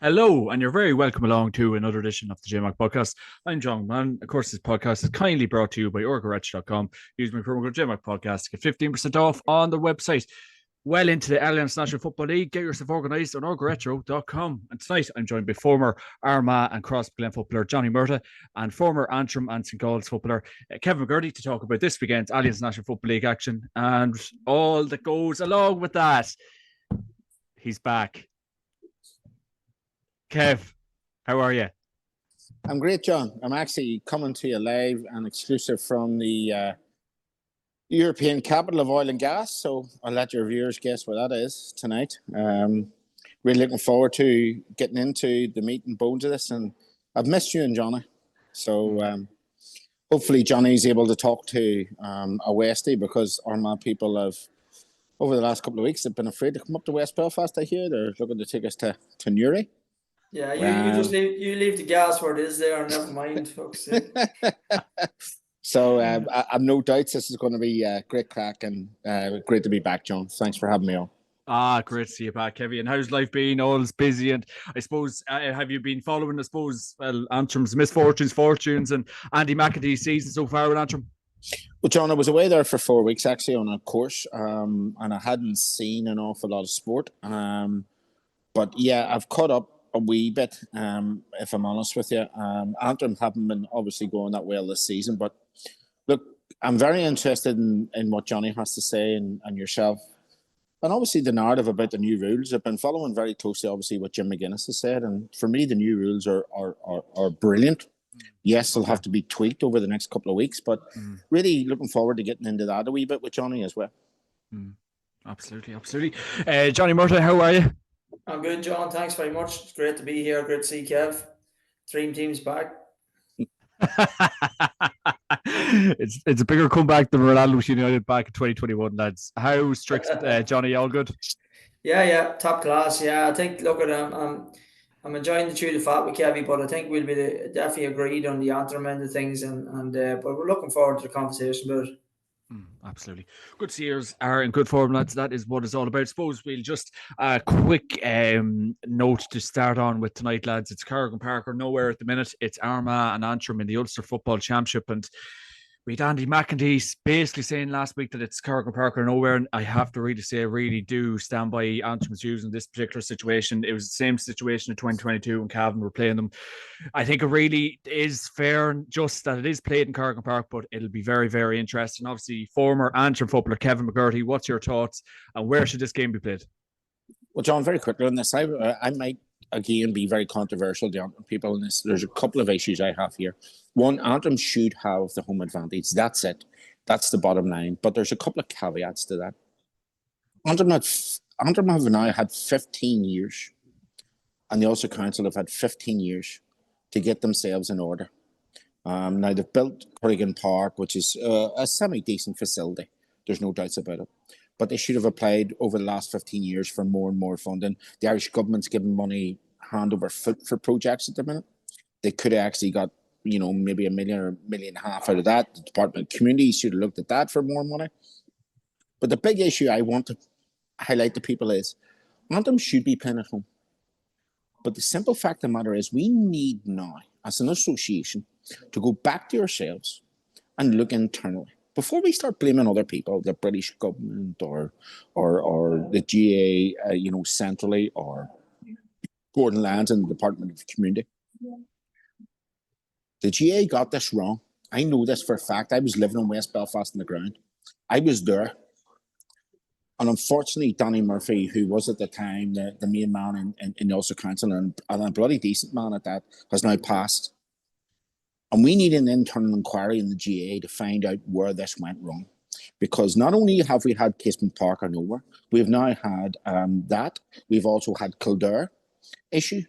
Hello, and you're very welcome along to another edition of the JMAC podcast. I'm John Mann. Of course, this podcast is kindly brought to you by orgarech.com. Use my promo code JMAC podcast to get 15% off on the website. Well into the Alliance National Football League, get yourself organised on orgaretro.com. And tonight, I'm joined by former Armagh and Cross Glen footballer Johnny Murtagh and former Antrim and St. Gall's footballer Kevin McGourty to talk about this weekend's Alliance National Football League action and all that goes along with that. He's back. Kev, how are you? I'm great, John. I'm actually coming to you live and exclusive from the European capital of oil and gas. So I'll let your viewers guess where that is tonight. Really looking forward to getting into the meat and bones of this. And I've missed you and Johnny. So hopefully Johnny's able to talk to a Westie, because Armagh people have, over the last couple of weeks, have been afraid to come up to West Belfast, I hear. They're looking to take us to Newry. Yeah, you just leave the gas where it is there, and never mind, folks. So I've no doubts this is going to be great crack, and great to be back, John. Thanks for having me on. Great to see you back, Kevin. And how's life been? All's busy, and I suppose have you been following? I suppose Antrim's misfortunes, fortunes, and Andy McAtee's season so far with Antrim. Well, John, I was away there for 4 weeks actually on a course, and I hadn't seen an awful lot of sport. But yeah, I've caught up a wee bit, if I'm honest with you. Antrim haven't been obviously going that well this season, but look, I'm very interested in what Johnny has to say and yourself. And obviously the narrative about the new rules. I've been following very closely, obviously, what Jim McGuinness has said. And for me, the new rules are brilliant. Yes, they'll have to be tweaked over the next couple of weeks, but really looking forward to getting into that a wee bit with Johnny as well. Absolutely. Johnny Murtagh, how are you? I'm good, John. Thanks very much. It's great to be here. Great to see Kev. Dream team's back. It's a bigger comeback than Ronaldo United back in 2021, lads. How strict, Johnny? All good? Yeah, top class. Yeah, I think. Look at I'm enjoying the chew the fat with Kevy, but I think we'll be definitely agreed on the Antrim end of things, and but we're looking forward to the conversation about it. Absolutely. Good seers are in good form, lads. That is what it's all about. I suppose we'll just a quick note to start on with tonight, lads. It's Corrigan Park or nowhere at the minute. It's Armagh and Antrim in the Ulster Football Championship, and we had Andy McAtee basically saying last week that it's Corrigan Park or nowhere, and I have to really say I really do stand by Antrim's views in this particular situation. It was the same situation in 2022 when Cavan were playing them. I think it really is fair and just that it is played in Corrigan Park, but it'll be very, very interesting. Obviously, former Antrim footballer Kevin McGourty, what's your thoughts, and where should this game be played? Well, John, very quickly on this, I might again be very controversial to Antrim people in this. There's a couple of issues I have here. One, Antrim should have the home advantage. That's it. That's the bottom line. But there's a couple of caveats to that. Antrim have now had 15 years, and the Ulster Council have had 15 years to get themselves in order. Now, they've built Corrigan Park, which is a semi-decent facility. There's no doubts about it. But they should have applied over the last 15 years for more and more funding. The Irish government's giving money hand over foot for projects at the minute. They could have actually got, maybe $1 million or $1.5 million out of that. The Department of Community should have looked at that for more money. But the big issue I want to highlight to people is Antrim should be playing at home. But the simple fact of the matter is we need now, as an association, to go back to ourselves and look internally. Before we start blaming other people, the British government or the GA, centrally, or Gordon Lyons and the Department of Community. The GA got this wrong. I know this for a fact. I was living in West Belfast on the ground. I was there. And unfortunately, Danny Murphy, who was at the time the main man in the Ulster Council and a bloody decent man at that, has now passed. And we need an internal inquiry in the GA to find out where this went wrong. Because not only have we had Casement Park or nowhere, we've now had that. We've also had Kildare issue.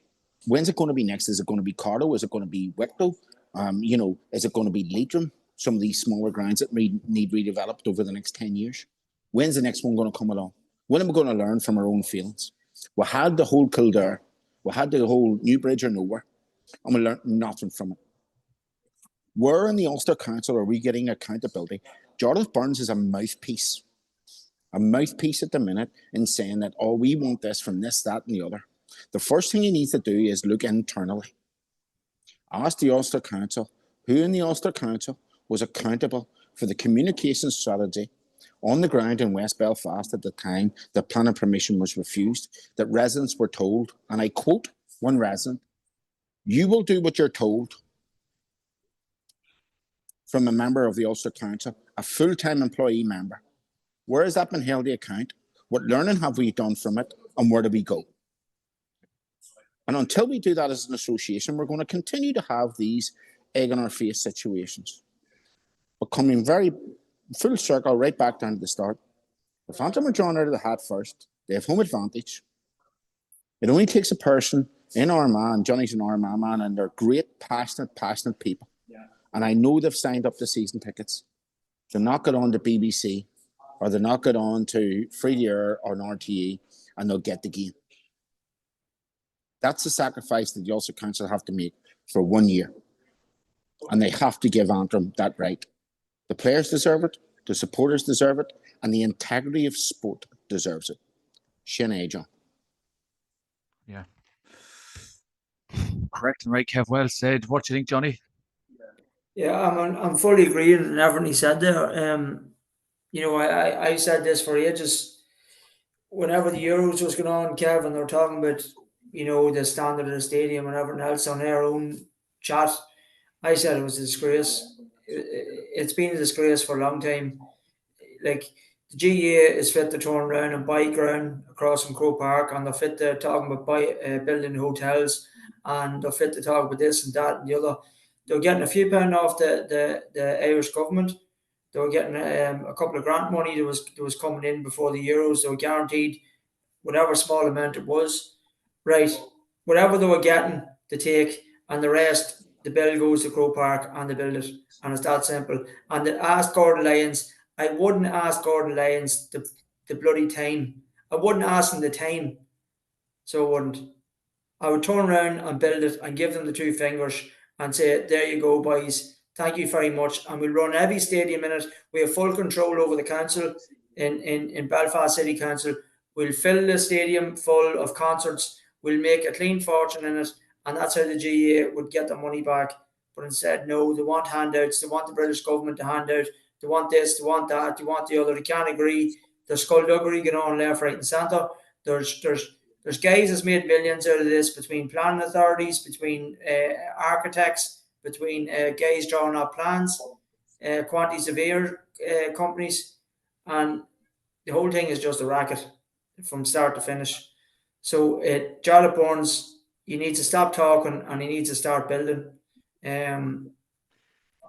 When's it going to be next? Is it going to be Cardo? Is it going to be Wicklow? Is it going to be Leitrim? Some of these smaller grounds that need redeveloped over the next 10 years. When's the next one going to come along? When are we going to learn from our own feelings? We had the whole Kildare. We had the whole Newbridge or nowhere. And we learned nothing from it. Where in the Ulster Council are we getting accountability? Jarlath Burns is a mouthpiece at the minute in saying that, we want this from this, that, and the other. The first thing he needs to do is look internally. Ask the Ulster Council who in the Ulster Council was accountable for the communication strategy on the ground in West Belfast at the time that planning permission was refused, that residents were told, and I quote one resident, "You will do what you're told," from a member of the Ulster Council, a full-time employee member. Where has that been held to account? What learning have we done from it, and where do we go? And until we do that as an association, we're going to continue to have these egg on our face situations. But coming very full circle right back down to the start, if Antrim are drawn out of the hat first, they have home advantage. It only takes a person in Armagh, and Johnny's an Armagh man, and they're great, passionate people. Yeah. And I know they've signed up the season tickets. They'll not get on to BBC, or they'll not get on to Free to Air or an RTE, and they'll get the game. That's the sacrifice that the Ulster Council have to make for 1 year. And they have to give Antrim that right. The players deserve it, the supporters deserve it, and the integrity of sport deserves it. Sinead, John. Yeah. Correct and right, Kev. Well said. What do you think, Johnny? Yeah, I'm fully agreeing with everything he said there. You know, I said this for ages. Whenever the Euros was going on, Kev, and they were talking about, you know, the standard of the stadium and everything else on their own chat, I said it was a disgrace. It's been a disgrace for a long time. Like, the GA is fit to turn around and buy ground across from Croke Park, and they're fit to talk about building hotels, and they're fit to talk about this and that and the other. They were getting a few pound off the Irish government. They were getting a couple of grant money that was coming in before the Euros. They were guaranteed whatever small amount it was. Right, whatever they were getting to take, and the rest, the bill goes to Croke Park and they build it. And it's that simple. And ask Gordon Lyons, I wouldn't ask Gordon Lyons the bloody time. I wouldn't ask him the time. So I wouldn't. I would turn around and build it and give them the two fingers and say, there you go, boys. Thank you very much. And we'll run every stadium in it. We have full control over the council in Belfast City Council. We'll fill the stadium full of concerts. We'll make a clean fortune in it. And that's how the GA would get the money back. But instead, no, they want handouts. They want the British government to hand out. They want this, they want that, they want the other. They can't agree. There's skullduggery going on left, right, and centre. There's guys that's made millions out of this between planning authorities, between architects, between guys drawing up plans, quantity severe companies, and the whole thing is just a racket from start to finish. So, Jarlath Burns, he needs to stop talking and he needs to start building. And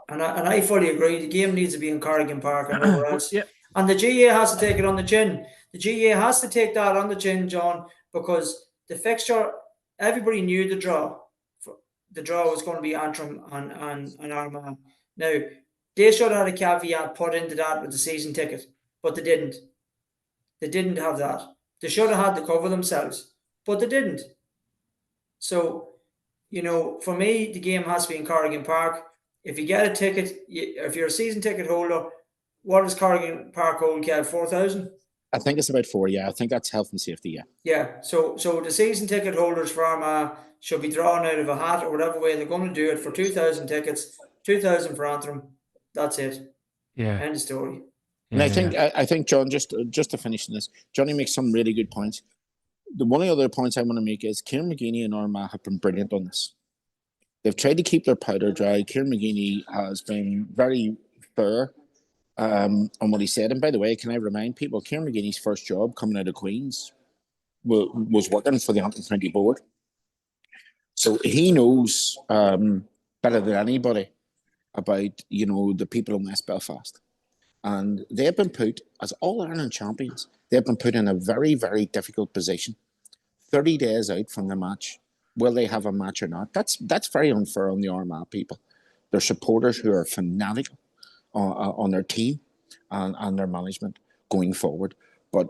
I fully agree. The game needs to be in Corrigan Park and nowhere else. Yeah. And the GA has to take it on the chin. The GA has to take that on the chin, John, because the fixture, everybody knew the draw. The draw was going to be Antrim and Armagh. Now, they should have had a caveat put into that with the season ticket, but they didn't. They didn't have that. They should have had to cover themselves, but they didn't. So, you know, for me, the game has to be in Corrigan Park. If you get a ticket, if you're a season ticket holder, what does Corrigan Park hold, Kev? 4,000? I think it's about 4, yeah. I think that's health and safety, yeah. Yeah, so the season ticket holders for Armagh should be drawn out of a hat or whatever way they're going to do it for 2,000 tickets, 2,000 for Antrim. That's it. Yeah. End of story. And I think, John, just to finish this, Johnny makes some really good points. The one of the other points I want to make is Kieran McGeaney and Armagh have been brilliant on this. They've tried to keep their powder dry. Kieran McGeaney has been very fair on what he said. And by the way, can I remind people, Kieran McGeaney's first job coming out of Queen's was working for the Antrim County Board. So he knows better than anybody about, you know, the people in West Belfast. And they've been put, as All-Ireland champions, they've been put in a very, very difficult position. 30 days out from the match. Will they have a match or not? That's very unfair on the Armagh people. Their supporters who are fanatical on their team and their management going forward. But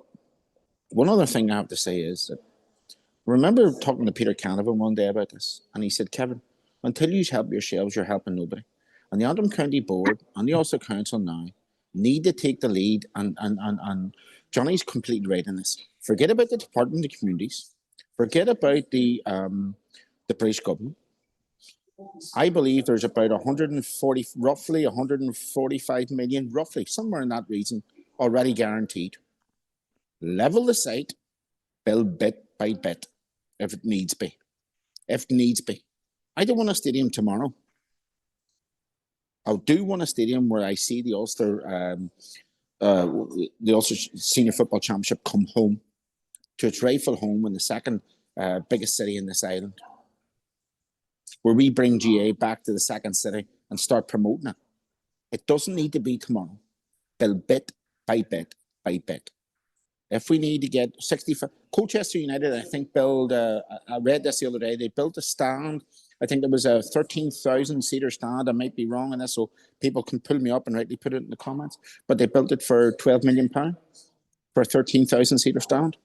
one other thing I have to say is that I remember talking to Peter Canavan one day about this, and he said, Kevin, until you help yourselves, you're helping nobody. And the Antrim County Board and the Ulster Council now need to take the lead, and Johnny's completely right in this. Forget about the Department of Communities. Forget about the British government. I believe there's about 145 million, roughly, somewhere in that region, already guaranteed. Level the site, build bit by bit, if it needs be. If needs be. I don't want a stadium tomorrow. I do want a stadium where I see the Ulster Senior Football Championship come home to its rightful home in the second biggest city in this island, where we bring GA back to the second city and start promoting it. It doesn't need to be tomorrow. Build bit by bit by bit. If we need to get 65, Colchester United, I think, I read this the other day, they built a stand. I think there was a 13,000-seater stand. I might be wrong on this, so people can pull me up and rightly put it in the comments. But they built it for £12 million for a 13,000-seater stand.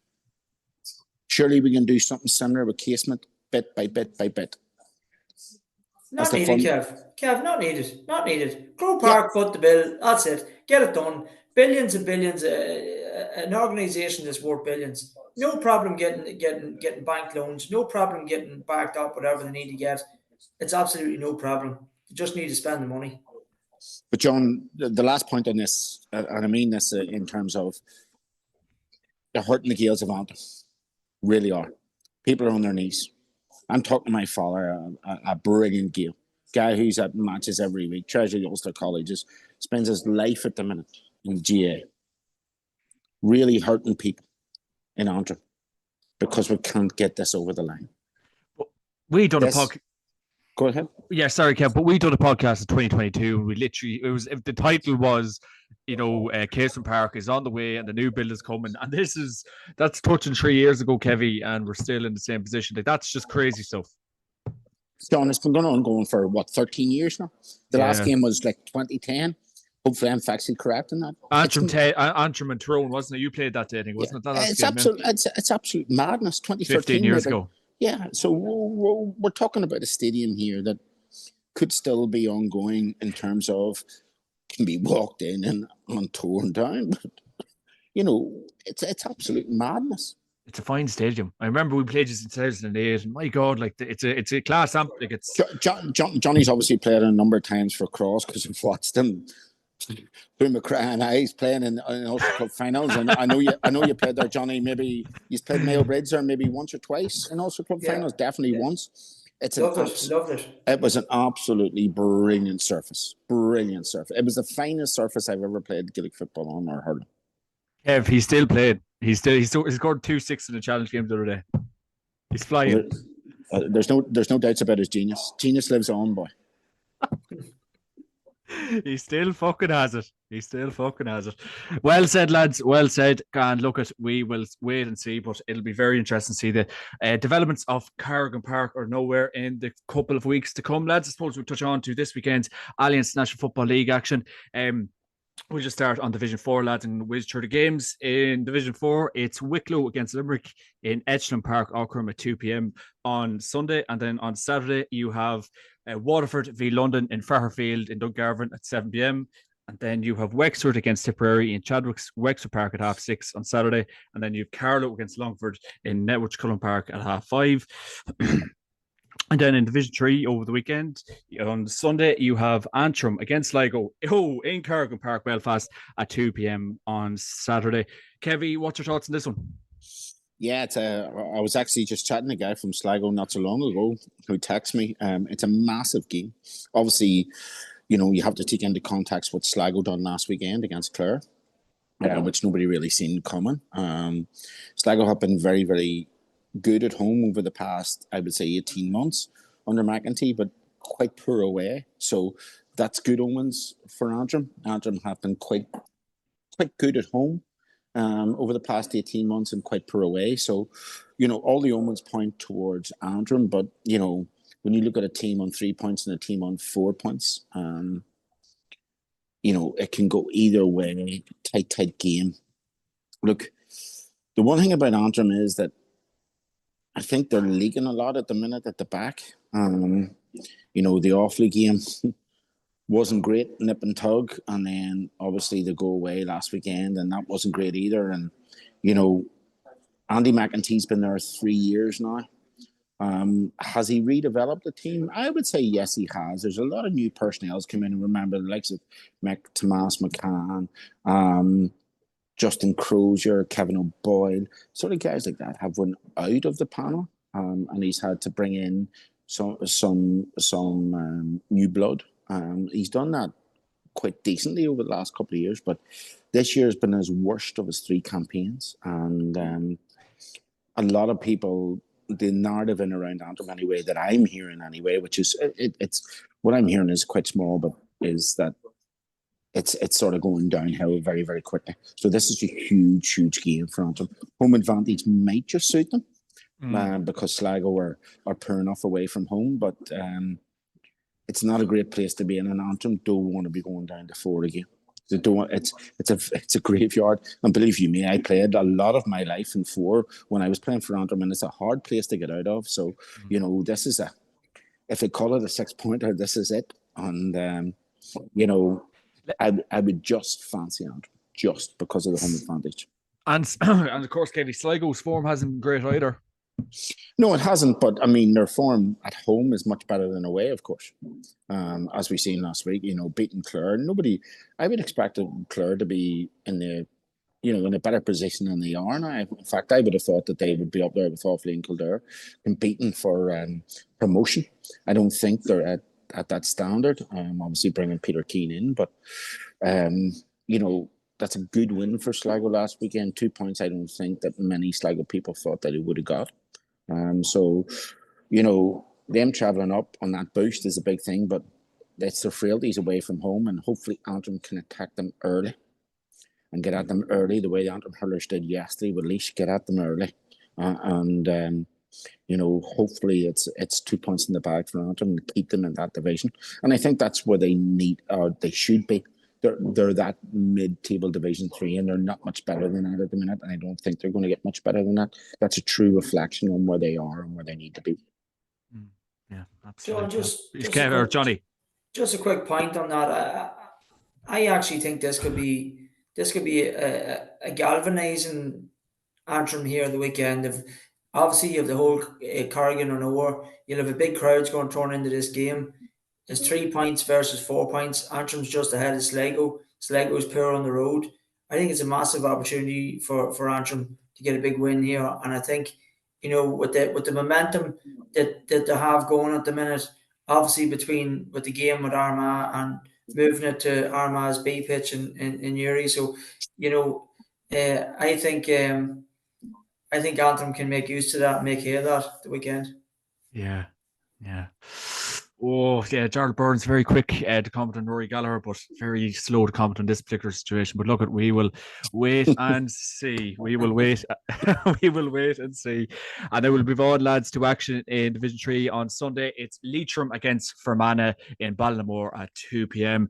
Surely we can do something similar with casement, bit by bit by bit. Not needed, Kev. Not needed. Not needed. Crow Park, foot the bill. That's it. Get it done. Billions and billions. An organisation that's worth billions. No problem getting bank loans. No problem getting backed up whatever they need to get. It's absolutely no problem. You just need to spend the money. But John, the last point on this, and I mean this in terms of they're hurting the Gaels of Antrim. Really are. People are on their knees. I'm talking to my father, a brilliant Gael, guy who's at matches every week, treasures Ulster colleges, spends his life at the minute in GA. Really hurting people in Antrim because we can't get this over the line. We done a podcast. Go ahead. Yeah, sorry, Kev, but we done a podcast in 2022. We literally, the title was, Cavan Park is on the way and the new build is coming. And that's touching 3 years ago, Kevy, and we're still in the same position. Like, that's just crazy stuff. John, it's been going for 13 years now. The last game was like 2010. Hopefully, I'm factually correct in that. Antrim and Tyrone, wasn't it? You played that day, I think, wasn't it? It's absolute madness. 2013. 15 years ago. Yeah, so we're talking about a stadium here that could still be ongoing in terms of can be walked in and torn down, but it's absolute madness. It's a fine stadium. I remember we played this in 2008, and my God, like it's a class amp. Like it's Johnny's obviously played a number of times for Cross because I've watched him through my crying eyes playing in Ulster Club finals, and I know you played there, Johnny. Maybe you've played Mayo Bridge there maybe once or twice in Ulster Club finals. Definitely once. Loved it. It was an absolutely brilliant surface. Brilliant surface. It was the finest surface I've ever played Gaelic football on or heard. Kev, he still played. He scored 2-6 in the challenge game the other day. He's flying. There's no doubts about his genius. Genius lives on, boy. He still fucking has it. Well said, lads. Well said. And look, we will wait and see, but it'll be very interesting to see the developments of Corrigan Park or nowhere in the couple of weeks to come, lads. I suppose we'll touch on to this weekend's Alliance National Football League action. We'll just start on Division 4, lads, and whiz through the games. In Division 4, it's Wicklow against Limerick in Edgeland Park, Auckland at 2 p.m. on Sunday. And then on Saturday, you have Waterford v London in Fairfield in Dungarvan at 7 p.m. And then you have Wexford against Tipperary in Chadwick's Wexford Park at 6:30 on Saturday. And then you have Carlow against Longford in Netwich Cullen Park at 5:30. And then in Division 3 over the weekend, on Sunday, you have Antrim against Sligo in Corrigan Park, Belfast at 2 p.m. on Saturday. Kevy, what's your thoughts on this one? Yeah, I was actually just chatting to a guy from Sligo not so long ago who texted me. It's a massive game. Obviously, you have to take into context what Sligo done last weekend against Clare, which nobody really seen coming. Sligo have been very, very good at home over the past, I would say, 18 months under McEntee, but quite poor away. So that's good omens for Antrim. Antrim have been quite good at home over the past 18 months and quite poor away. So, all the omens point towards Antrim, but, when you look at a team on 3 points and a team on 4 points, it can go either way. Tight game. Look, the one thing about Antrim is that I think they're leaking a lot at the minute at the back. The Offaly game wasn't great, nip and tug, and then obviously they go away last weekend, and that wasn't great either. And Andy McEntee's been there 3 years now. Has he redeveloped the team? I would say yes, he has. There's a lot of new personnel come in. Remember the likes of Tomas McCann, Justin Crozier, Kevin O'Boyle, sort of guys like that have went out of the panel, and he's had to bring in some new blood. He's done that quite decently over the last couple of years, but this year has been his worst of his 3 campaigns, and a lot of people, the narrative in around Antrim anyway, that I'm hearing anyway, which is it's what I'm hearing is quite small, but is that it's sort of going downhill very, very quickly. So this is a huge game for Antrim. Home advantage might just suit them because Sligo are poor enough away from home, but it's not a great place to be in. And Antrim don't want to be going down to 4 again. They don't. It's a graveyard. And believe you me, I played a lot of my life in 4 when I was playing for Antrim, and it's a hard place to get out of. So this is if they call it a 6-pointer, this is it. And I would just fancy Antrim just because of the home advantage. And of course, Katie, Sligo's form hasn't been great either. No, it hasn't. But I mean, their form at home is much better than away, of course. As we seen last week, beating Clare. I would expect Clare to be in a better position than they are now. In fact, I would have thought that they would be up there with Offaly and Kildare, competing for promotion. I don't think they're at that standard. Obviously bringing Peter Keane in, but that's a good win for Sligo last weekend. 2 points. I don't think that many Sligo people thought that he would have got. So them travelling up on that boost is a big thing, but it's their frailties away from home, and hopefully Antrim can attack them early and get at them early the way the Antrim hurlers did yesterday. At least get at them early, hopefully it's 2 points in the bag for Antrim and keep them in that division. And I think that's where they need, or they should be. They're that mid-table Division 3, and they're not much better than that at the minute. And I don't think they're going to get much better than that. That's a true reflection on where they are and where they need to be. Yeah, absolutely. Johnny, just a quick point on that. I actually think this could be a galvanizing Antrim here the weekend. Obviously, you have the whole Corrigan or nowhere. You'll have a big crowds going thrown into this game. It's 3 points versus 4 points. Antrim's just ahead of Sligo. Sligo is poor on the road. I think it's a massive opportunity for Antrim to get a big win here. And I think, with the momentum that they have going at the minute, obviously with the game with Armagh and moving it to Armagh's B pitch in Uri. So, I think Antrim can make use of that and make hay of that the weekend. Yeah. Oh, yeah, Gerald Burns, very quick to comment on Rory Gallagher, but very slow to comment on this particular situation. But look, we will wait and see. We will wait and see. And then we'll move on, lads, to action in Division 3 on Sunday. It's Leitrim against Fermanagh in Ballinamore at 2 p.m.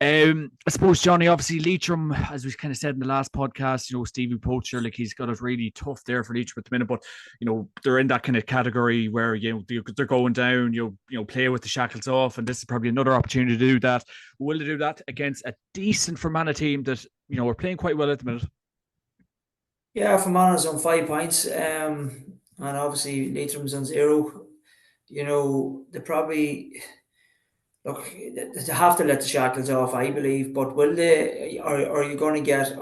I suppose, Johnny, obviously Leitrim, as we kind of said in the last podcast, Stevie Poacher, he's got it really tough there for Leitrim at the minute, but they're in that kind of category where they're going down, play with the shackles off, and this is probably another opportunity to do that. Will they do that against a decent Fermanagh team that are playing quite well at the minute? Yeah, Fermanagh's on 5 points, and obviously Leitrim's on 0. They probably. Look, they have to let the shackles off, I believe. But will they? Are you going to get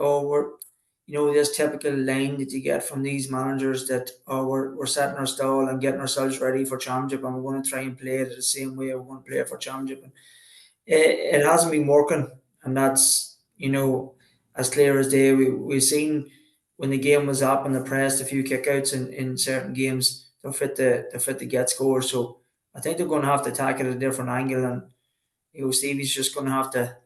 this typical line that you get from these managers that we're setting our stall and getting ourselves ready for championship, and we're going to try and play it the same way we're going to play it for championship. And it hasn't been working, and that's as clear as day. We've seen when the game was up and they pressed a few kickouts in certain games, they're fit to get scores. So I think they're going to have to attack it at a different angle, and Stevie's just going to have to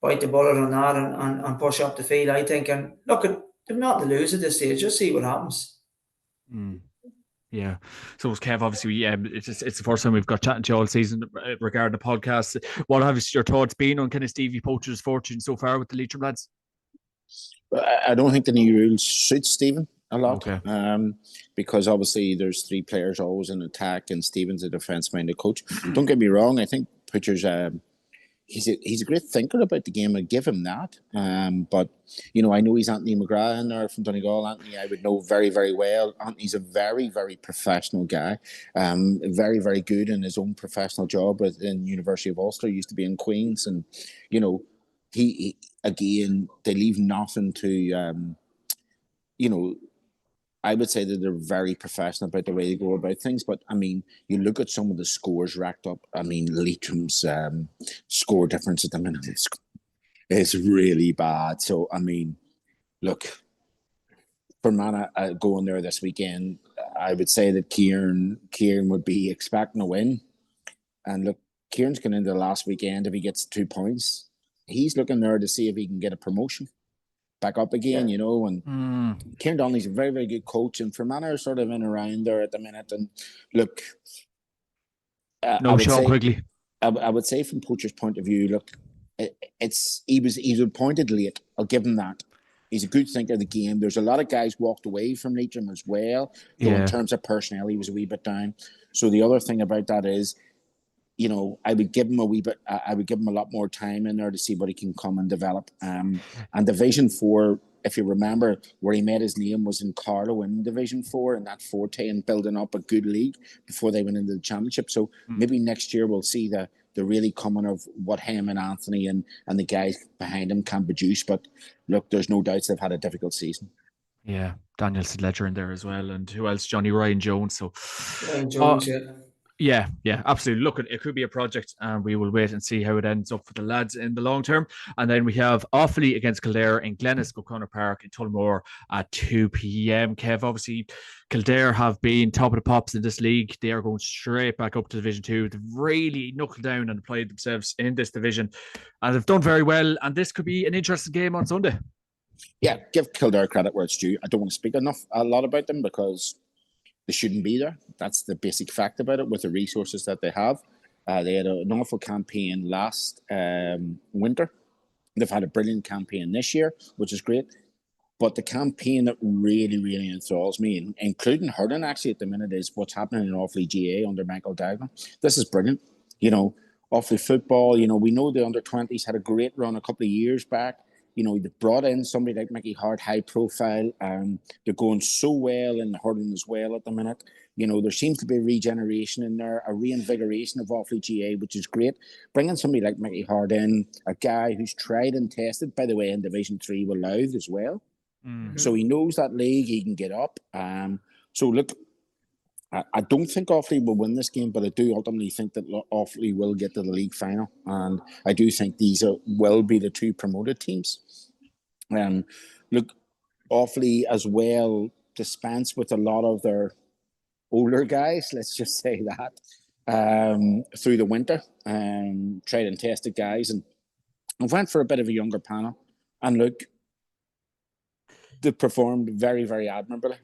bite the bullet on that and push up the field, I think. And look, they've nothing to lose at this stage. Just see what happens. Yeah. So Kev, obviously, it's the first time we've got chatting to you all season regarding the podcast. What have your thoughts been on kind of Stevie Poacher's fortune so far with the Leitrim lads? I don't think the new rules suit Stephen a lot. Okay. Because obviously there's 3 players always in attack, and Stephen's a defence-minded coach. Don't get me wrong, I think Poacher's he's a great thinker about the game. I give him that. But I know he's Anthony McGrath in there from Donegal. Anthony, I would know very, very well. Anthony's a very, very professional guy. Very, very good in his own professional job in University of Ulster. He used to be in Queens, and he again, they leave nothing to I would say that they're very professional about the way they go about things. But, I mean, you look at some of the scores racked up. I mean, Leitrim's score difference at the minute is really bad. So, I mean, look, for Mana going there this weekend, I would say that Kieran would be expecting a win. And, look, Kieran's going into the last weekend. If he gets 2 points, he's looking there to see if he can get a promotion back up again, and Kieran Donnelly's a very, very good coach, and Fermanagh are sort of in around there at the minute. And look, Sean Quigley. I would say from Poacher's point of view, look, he was appointed late. I'll give him that. He's a good thinker of the game. There's a lot of guys walked away from Leitrim as well, though in terms of personnel, he was a wee bit down. So the other thing about that is, I would give him a wee bit. I would give him a lot more time in there to see what he can come and develop. And Division 4, if you remember, where he made his name was in Carlow in Division 4, and that forte and building up a good league before they went into the championship. So maybe next year we'll see the really coming of what him and Anthony and the guys behind him can produce. But look, there's no doubts they've had a difficult season. Yeah, Daniel Ledger in there as well, and who else? Ryan Jones. So Ryan Jones, Yeah, absolutely. Look, it could be a project, and we will wait and see how it ends up for the lads in the long term. And then we have Offaly against Kildare in Glennis, O'Connor Park in Tullamore at 2 p.m. Kev, obviously, Kildare have been top of the pops in this league. They are going straight back up to Division 2. They've really knuckled down and applied themselves in this division, and they've done very well. And this could be an interesting game on Sunday. Yeah, give Kildare credit where it's due. I don't want to speak a lot about them because they shouldn't be there. That's the basic fact about it with the resources that they have. They had an awful campaign last winter. They've had a brilliant campaign this year, which is great. But the campaign that really, really enthralls me, including hurling actually at the minute, is what's happening in Offaly GA under Michael Dagan. This is brilliant. Offaly football, we know the under-20s had a great run a couple of years back. They brought in somebody like Mickey Hart, high profile, and they're going so well in hurling as well at the minute. There seems to be a regeneration in there, a reinvigoration of Offaly GA, which is great. Bringing somebody like Mickey Hart in, a guy who's tried and tested, by the way, in Division 3 with Louth as well. Mm-hmm. So he knows that league, he can get up. So look, I don't think Offaly will win this game, but I do ultimately think that Offaly will get to the league final. And I do think these will be the two promoted teams. Look, Offaly as well dispense with a lot of their older guys, let's just say that, through the winter. Tried and tested guys. And I went for a bit of a younger panel. And look, they performed very, very admirably.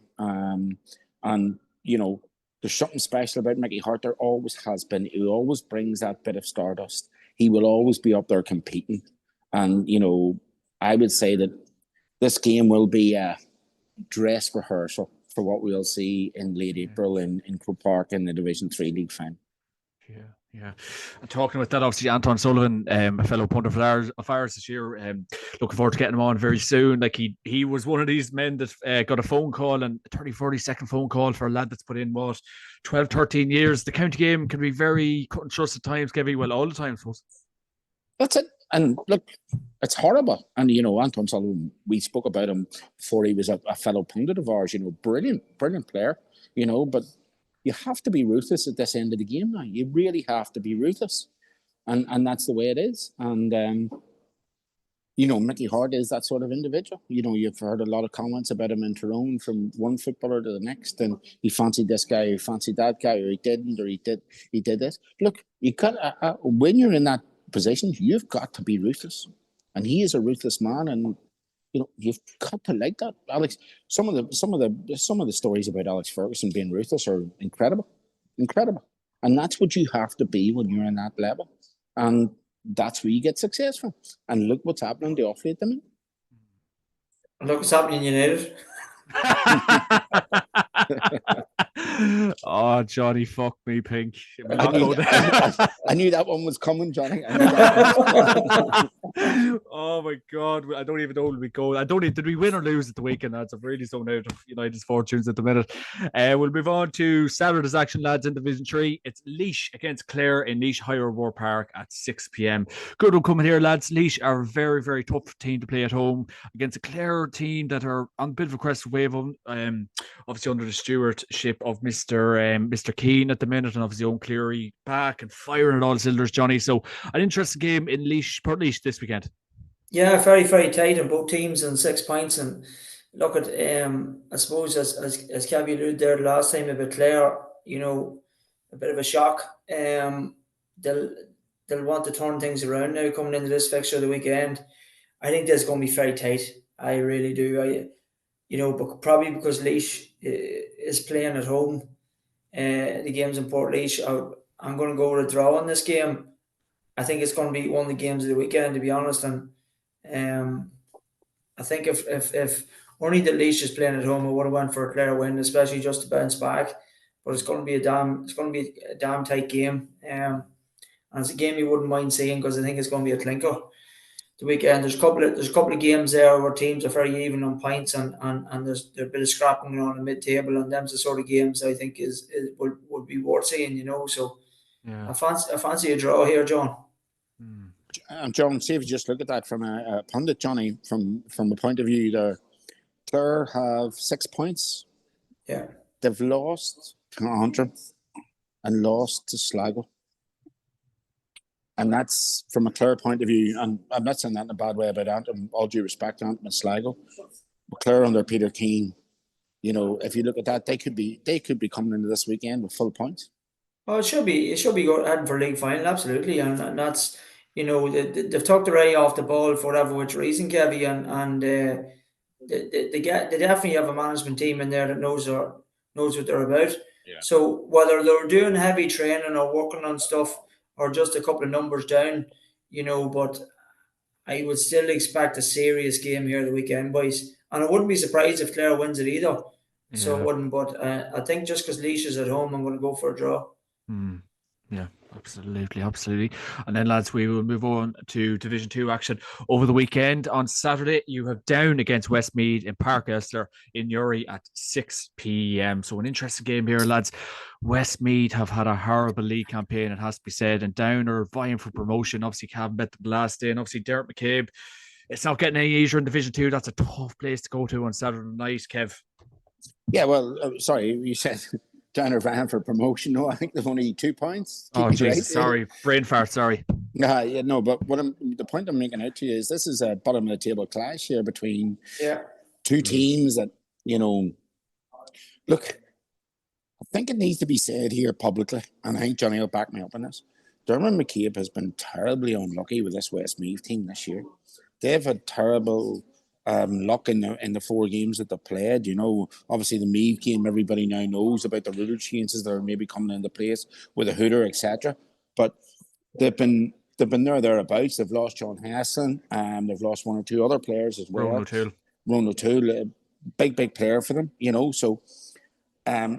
There's something special about Mickey Hart. There always has been. He always brings that bit of stardust. He will always be up there competing. And, I would say that this game will be a dress rehearsal for what we'll see in late April in Croke Park in the Division 3 League final. Yeah. And talking about that, obviously, Anton Sullivan, a fellow punter of ours this year, looking forward to getting him on very soon. Like he was one of these men that got a phone call, and a 30-40-second phone call for a lad that's put in, 12, 13 years. The county game can be very cut and thrust at times, Kevin. Well, all the time, I suppose. That's it. And look, it's horrible. And, Anton Sullivan, we spoke about him before he was a fellow pundit of ours, brilliant player, but you have to be ruthless at this end of the game now. You really have to be ruthless. And that's the way it is. And, Mickey Hart is that sort of individual. You've heard a lot of comments about him in Tyrone from one footballer to the next. And he fancied this guy, he fancied that guy, or he didn't, or he did this. Look, you got when you're in that position, you've got to be ruthless. And he is a ruthless man. And, you've got to like that, Alex. Some of the stories about Alex Ferguson being ruthless are incredible. And that's what you have to be when you're in that level, and that's where you get successful. And look what's happening to Offaly at the minute. Look what's happening in United. Oh, Johnny, fuck me, Pink. We'll I not knew, go there. I knew that one was coming, Johnny. I knew that one was coming. Oh my God, I don't even know where we go. I don't even, did we win or lose at the weekend, lads? I'm really zoned out of United's fortunes at the minute. We'll move on to Saturday's action, lads, in Division 3. It's Laois against Clare in Laois Higher War Park at 6 p.m. Good one coming here, lads. Laois are a very, very tough team to play at home against a Clare team that are on a bit of a crest wave, obviously under the stewardship of Mr. Keane at the minute, and obviously Owen Cleary back and firing at all cylinders, Johnny. So an interesting game in Laois, Port Laois this weekend. Yeah, very, very tight on both teams and 6 points. And look at, I suppose, as Cavi alluded there last time about Clare, a bit of a shock. They'll want to turn things around now coming into this fixture of the weekend. I think there's going to be very tight. I really do. But probably because Laois is playing at home, the game's in Port Laois. I'm going to go with a draw in this game. I think it's going to be one of the games of the weekend, to be honest. And I think if only the Laois is playing at home, I would have went for a Clare win, especially just to bounce back. But it's going to be a damn tight game. And it's a game you wouldn't mind seeing because I think it's going to be a clinker. The weekend, there's a couple of games there where teams are very even on points and there's a bit of scrapping going on in mid-table, and them's the sort of games I think would be worth seeing. So Yeah. Hmm. I fancy a draw here, John. John, see if you just look at that from a pundit, Johnny, from the point of view there. Clare have 6 points. Yeah. They've lost to Antrim and lost to Sligo. And that's from a Clare point of view, and I'm not saying that in a bad way about Antrim, all due respect to Antrim and Sligo. But Clare under Peter Keane, if you look at that, they could be coming into this weekend with full points. Oh, it should be heading for league final, absolutely, and that's they've took their eye off the ball for whatever which reason, Kevy, and they definitely have a management team in there that knows what they're about. Yeah. So whether they're doing heavy training or working on stuff or just a couple of numbers down, but I would still expect a serious game here the weekend, boys, and I wouldn't be surprised if Clare wins it either. So it wouldn't, but I think just because Laois is at home, I'm going to go for a draw. Yeah, absolutely. And then, lads, we will move on to Division 2 action over the weekend. On Saturday, you have Down against Westmeath in Park Esther in Uri at 6 p.m. So an interesting game here, lads. Westmeath have had a horrible league campaign, it has to be said, and Down are vying for promotion. Obviously, Cavan bet them last day, and obviously Derek McCabe. It's not getting any easier in Division 2. That's a tough place to go to on Saturday night, Kev. Yeah, well, sorry, you said Down are vying for promotion. No, I think they've only 2 points. Oh, Jesus, sorry. Brain fart, sorry. No, but the point I'm making out to you is this is a bottom of the table clash here between two teams that, look, I think it needs to be said here publicly, and I think Johnny will back me up on this. Dermot McCabe has been terribly unlucky with this Westmeath team this year. They've had terrible luck in the 4 games that they played. Obviously the Meath game, everybody now knows about the rule changes that are maybe coming into place with a hooter, etc. But they've been thereabouts. They've lost John Hassan, they've lost 1 or 2 other players as well. Ron O'Toole, a big player for them. So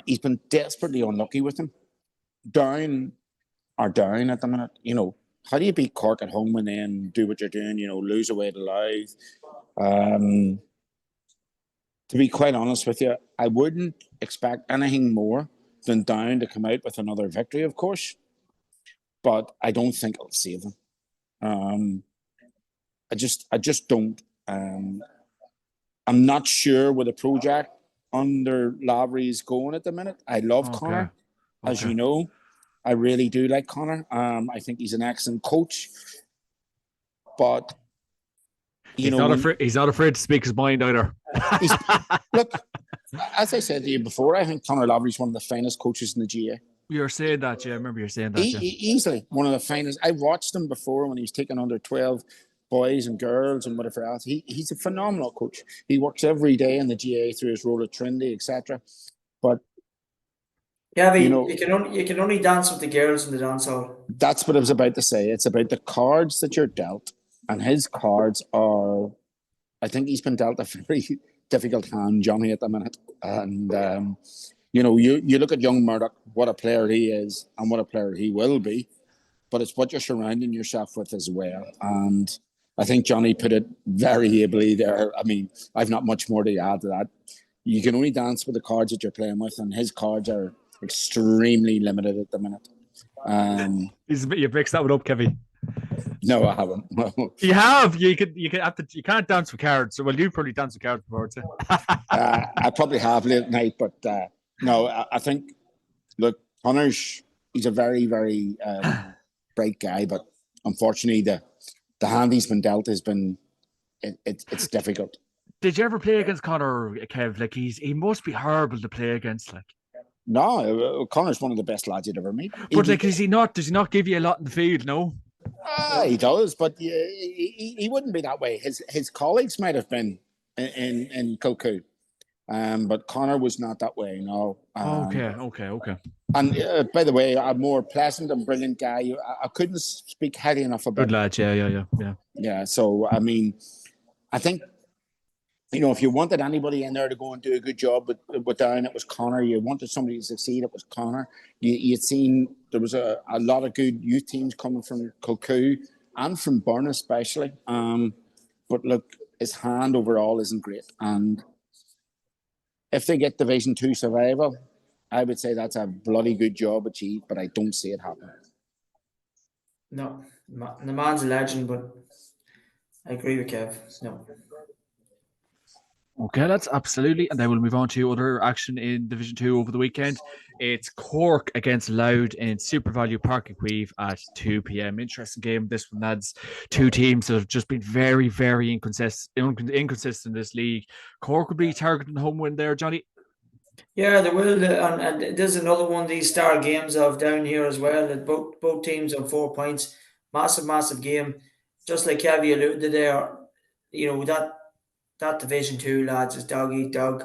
he's been desperately unlucky with them. Down at the minute. How do you beat Cork at home and then do what you're doing? Lose away to Louth. To be quite honest with you, I wouldn't expect anything more than Down to come out with another victory, of course. But I don't think it'll save them. I just don't. I'm not sure where the project under Lavery is going at the minute. I love Connor, as you know. I really do like Connor. I think he's an excellent coach. But he's not afraid to speak his mind either. Look, as I said to you before, I think Connor Lavery's one of the finest coaches in the GA. You're saying that, yeah. I remember you're saying that. Easily one of the finest. I watched him before when he was taking under 12 boys and girls and whatever else. He's a phenomenal coach. He works every day in the GA through his role at Trinity, etc. But yeah, but you can only dance with the girls in the dance hall. That's what I was about to say. It's about the cards that you're dealt, and his cards are. I think he's been dealt a very difficult hand, Johnny, at the minute, and You look at young Murdoch, what a player he is and what a player he will be, but it's what you're surrounding yourself with as well. And I think Johnny put it very ably there. I mean, I've not much more to add to that. You can only dance with the cards that you're playing with, and his cards are extremely limited at the minute. You mixed that one up, Kevin. No, I haven't. You have. You can't dance with cards. So, well, you probably dance with cards before, too. I probably have late at night, but no, I think, look, Connor's, he's a very, very bright guy, but unfortunately, the hand he's been dealt has been, it's difficult. Did you ever play against Connor, Kev? Like, he must be horrible to play against, like. No, Connor's one of the best lads you'd ever meet. But like, does he not give you a lot in the field? No. He does, but he wouldn't be that way. His colleagues might have been in Kilcoo, but Connor was not that way. No. Okay. And by the way, a more pleasant and brilliant guy. I couldn't speak highly enough about. Good lad, yeah. Yeah. So I mean, I think, if you wanted anybody in there to go and do a good job with Down, it was Connor. You wanted somebody to succeed, it was Connor. You'd seen there was a lot of good youth teams coming from Kilcoo and from Burn especially. But look, his hand overall isn't great. And if they get Division 2 survival, I would say that's a bloody good job achieved, but I don't see it happening. No, the man's a legend, but I agree with Kev. No. Okay, that's absolutely. And then we'll move on to other action in Division 2 over the weekend. It's Cork against Louth in Super Value Park in Queeve at 2 p.m. Interesting game. This one adds two teams that have just been very, very inconsistent in this league. Cork will be targeting the home win there, Johnny. Yeah, they will. And there's another one of these star games of down here as well. That both teams on 4 points. Massive game. Just like Kevi alluded to there, that Division 2 lads is dog eat dog.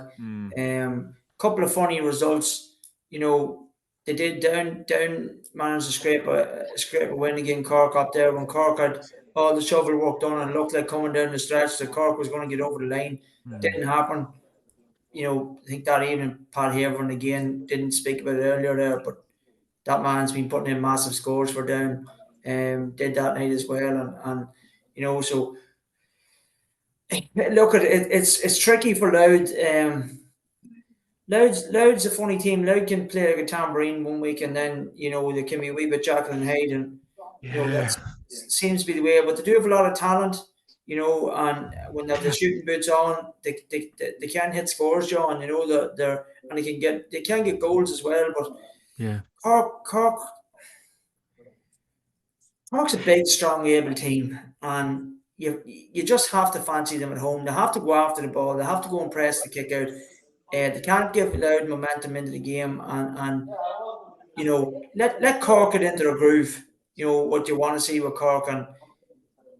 Couple of funny results. They did down managed to scrape a win against Cork up there when Cork had all the shovel work done and looked like coming down the stretch that Cork was going to get over the line. Didn't happen. I think that evening Pat Haven again didn't speak about it earlier there, but that man's been putting in massive scores for Down. Did that night as well, and so. Look, it's tricky for Louth. Louth's a funny team. Louth can play like a tambourine one week, and then they can be a wee bit Jekyll and Hyde, and that seems to be the way. But they do have a lot of talent, and when they have the shooting boots on, they can hit scores, John. And they can get goals as well. But yeah, Cork's a big, strong, able team, and you just have to fancy them at home. They have to go after the ball. They have to go and press the kick out. They can't give Louth momentum into the game, and let Cork get into a groove. What you want to see with Cork, and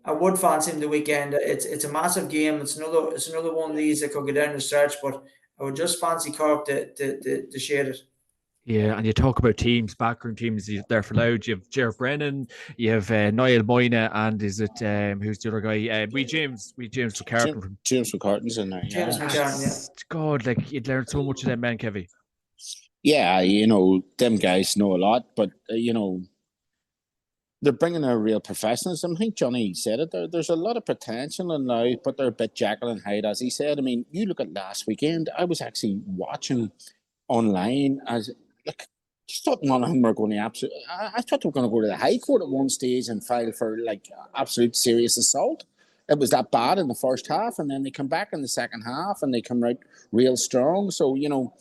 I would fancy them the weekend. It's a massive game. It's another one of these that could go down the stretch, but I would just fancy Cork to shade it. Yeah, and you talk about teams, backroom teams there for Louth. You have Gerard Brennan, you have Niall Moyna, and is it who's the other guy? James McCartan. James McCartan's in there. James McCartan, yeah. God, like you'd learn so much of them men, Kevin. Yeah, them guys know a lot, but they're bringing a real professionalism. I think Johnny said it. There's a lot of potential in Louth, but they're a bit Jekyll and Hyde, as he said. I mean, you look at last weekend. I was actually watching online as. Look, just thought none of them were going to I thought they were going to go to the High Court at one stage and file for absolute serious assault. It was that bad in the first half, and then they come back in the second half and they come out real strong. So you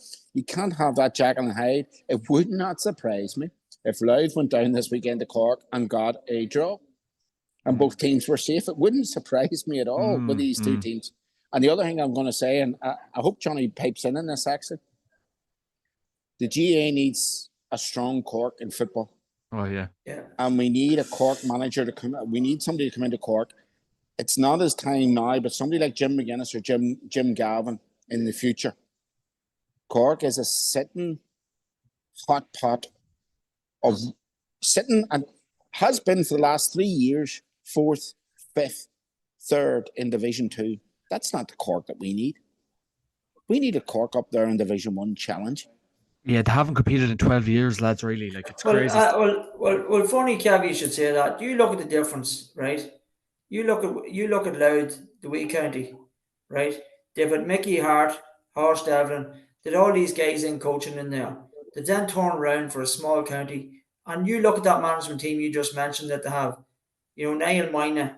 can't have that Jekyll and Hyde. It would not surprise me if Louth went down this weekend to Cork and got a draw, and both teams were safe. It wouldn't surprise me at all with these two teams. And the other thing I'm going to say, and I hope Johnny pipes in this actually. The GA needs a strong Cork in football. Oh, yeah. And we need a Cork manager to come. We need somebody to come into Cork. It's not his time now, but somebody like Jim McGuinness or Jim Galvin in the future. Cork is a sitting hot pot of sitting and has been for the last 3 years, 4th, 5th, 3rd in Division 2. That's not the Cork that we need. We need a Cork up there in Division 1 challenge. Yeah, they haven't competed in 12 years, lads, really. Like, it's crazy. Well, funny, Cav, you should say that. You look at the difference, right? You look at Louth, the wee county, right? They've had Mickey Hart, Horst Devlin, did all these guys in coaching in there. They then turn around for a small county, and you look at that management team you just mentioned that they have. Niall Moyna,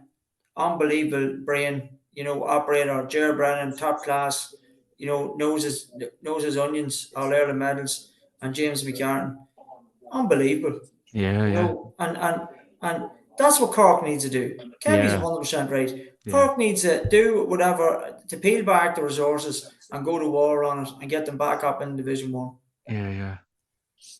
unbelievable brain, operator, Ger Brennan, top class, knows his onions, all Ireland medals, and James McCartan, unbelievable. Yeah, yeah, And that's what Cork needs to do. Kevy's yeah, 100% right. yeah, Cork needs to do whatever to peel back the resources and go to war on it and get them back up in Division One. yeah, yeah.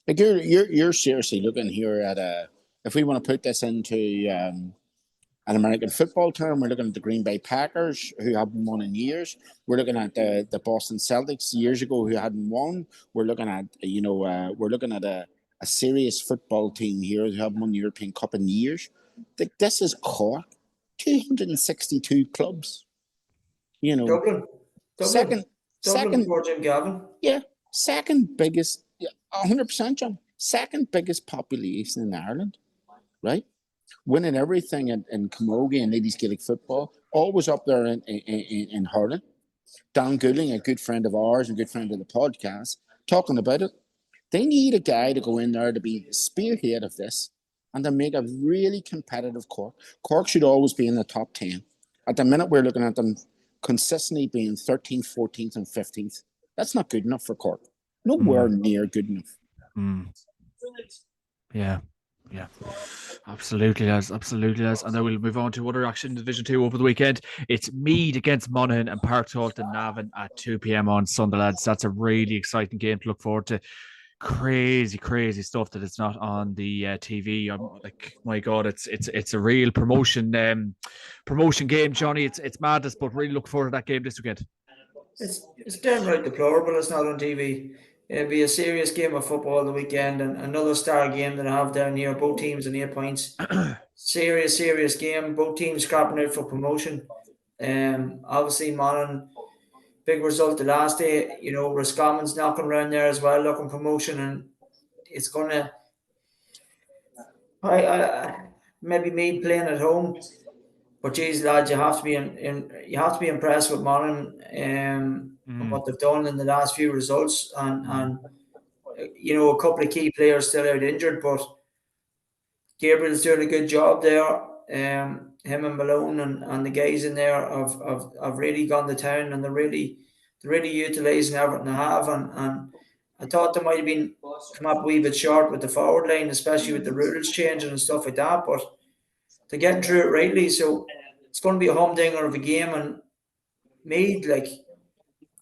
Like you're seriously looking here at if we want to put this into an American football term, we're looking at the Green Bay Packers, who haven't won in years. We're looking at the Boston Celtics years ago, who hadn't won. We're looking at a serious football team here who haven't won the European Cup in years. This is Cork, 262 clubs. Dublin, second, Dublin second, before Jim Gavin. yeah, second biggest, 100%, John. Second biggest population in Ireland, right? Winning everything in camogie and ladies Gaelic football, always up there in hurling. Dan Goulding, a good friend of ours and good friend of the podcast, talking about it. They need a guy to go in there to be the spearhead of this and to make a really competitive Cork. Cork should always be in the top 10. At the minute, we're looking at them consistently being 13th, 14th, and 15th. That's not good enough for Cork. Nowhere near good enough. Yeah. Yeah, absolutely, lads. Absolutely, lads. And then we'll move on to other action in Division 2 over the weekend. It's Meath against Monaghan and Park Talton Navan at 2 p.m. on Sunday, lads. That's a really exciting game to look forward to. Crazy stuff that it's not on the TV. I'm like, my God, it's a real promotion game, Johnny. It's madness, but really look forward to that game this weekend. It's downright deplorable it's not on TV. It'll be a serious game of football the weekend and another star game that I have down here. Both teams in 8 points. Serious game. Both teams scrapping out for promotion. Obviously, Monaghan, big result the last day. Roscommon's knocking around there as well, looking promotion, and it's gonna. I maybe me playing at home. But geez, lads, you have to be you have to be impressed with Monaghan and what they've done in the last few results, and a couple of key players still out injured, but Gabriel's doing a good job there. Him and Malone and the guys in there have really gone to town, and they're really utilising everything they have, and I thought they might have been come up a wee bit short with the forward line, especially with the rules changing and stuff like that, but they're getting through it rightly, so it's going to be a humdinger of a game. And Meath, like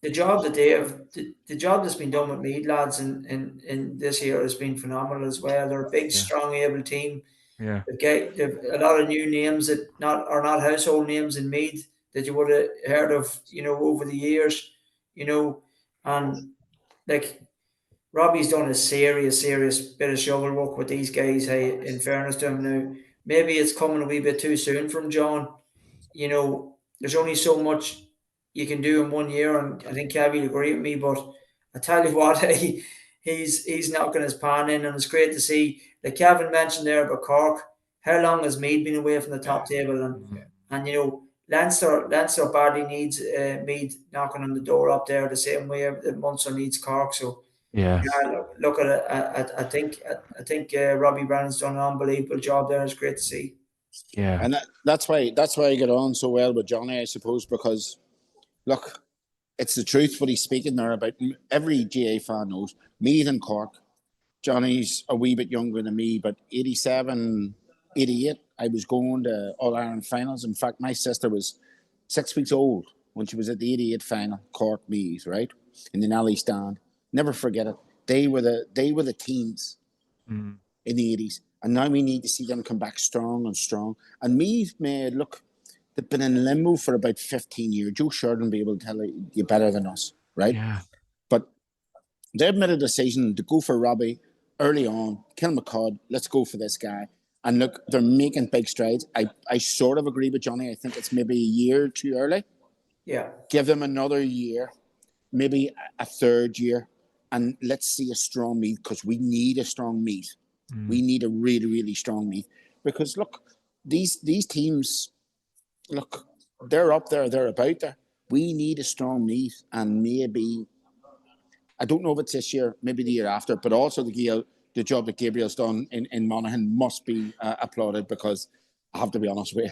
the job that they have, the job that's been done with Meath lads in this year has been phenomenal as well. They're a big, strong, able team. Yeah, They've a lot of new names that are not household names in Meath that you would have heard of, over the years, and like Robbie's done a serious bit of shovel work with these guys. Hey, in fairness to him now, maybe it's coming a wee bit too soon from John. There's only so much you can do in 1 year, and I think Kev will agree with me. But I tell you what, he's knocking his pan in, and it's great to see. Like Kevin mentioned there about Cork, how long has Meath been away from the top table, and Leinster badly needs Meath knocking on the door up there the same way that Munster needs Cork. So. yeah, Look at it. I think Robbie Brannan's done an unbelievable job there. It's great to see. yeah. And that's why I get on so well with Johnny, I suppose, because look, it's the truth what he's speaking there about. Every GA fan knows Meath and Cork. Johnny's a wee bit younger than me, but 87, 88, I was going to All-Ireland finals. In fact, my sister was 6 weeks old when she was at the 88 final, Cork Meath, right? In the Nally stand. Never forget it. They were the teams in the 80s. And now we need to see them come back strong and strong. And Meath made, look, they've been in limbo for about 15 years. Joe Sheridan will be able to tell you better than us, right? Yeah. But they've made a decision to go for Robbie early on. Kilmacud, let's go for this guy. And look, they're making big strides. I sort of agree with Johnny. I think it's maybe a year too early. Yeah. Give them another year, maybe a third year. and let's see a strong meet, because we need a strong meet. We need a really, really strong meet, because look, these teams, look, they're up there, they're about there. We need a strong meet, and maybe, I don't know if it's this year, maybe the year after, but also the job that Gabriel's done in Monaghan must be applauded, because I have to be honest with you,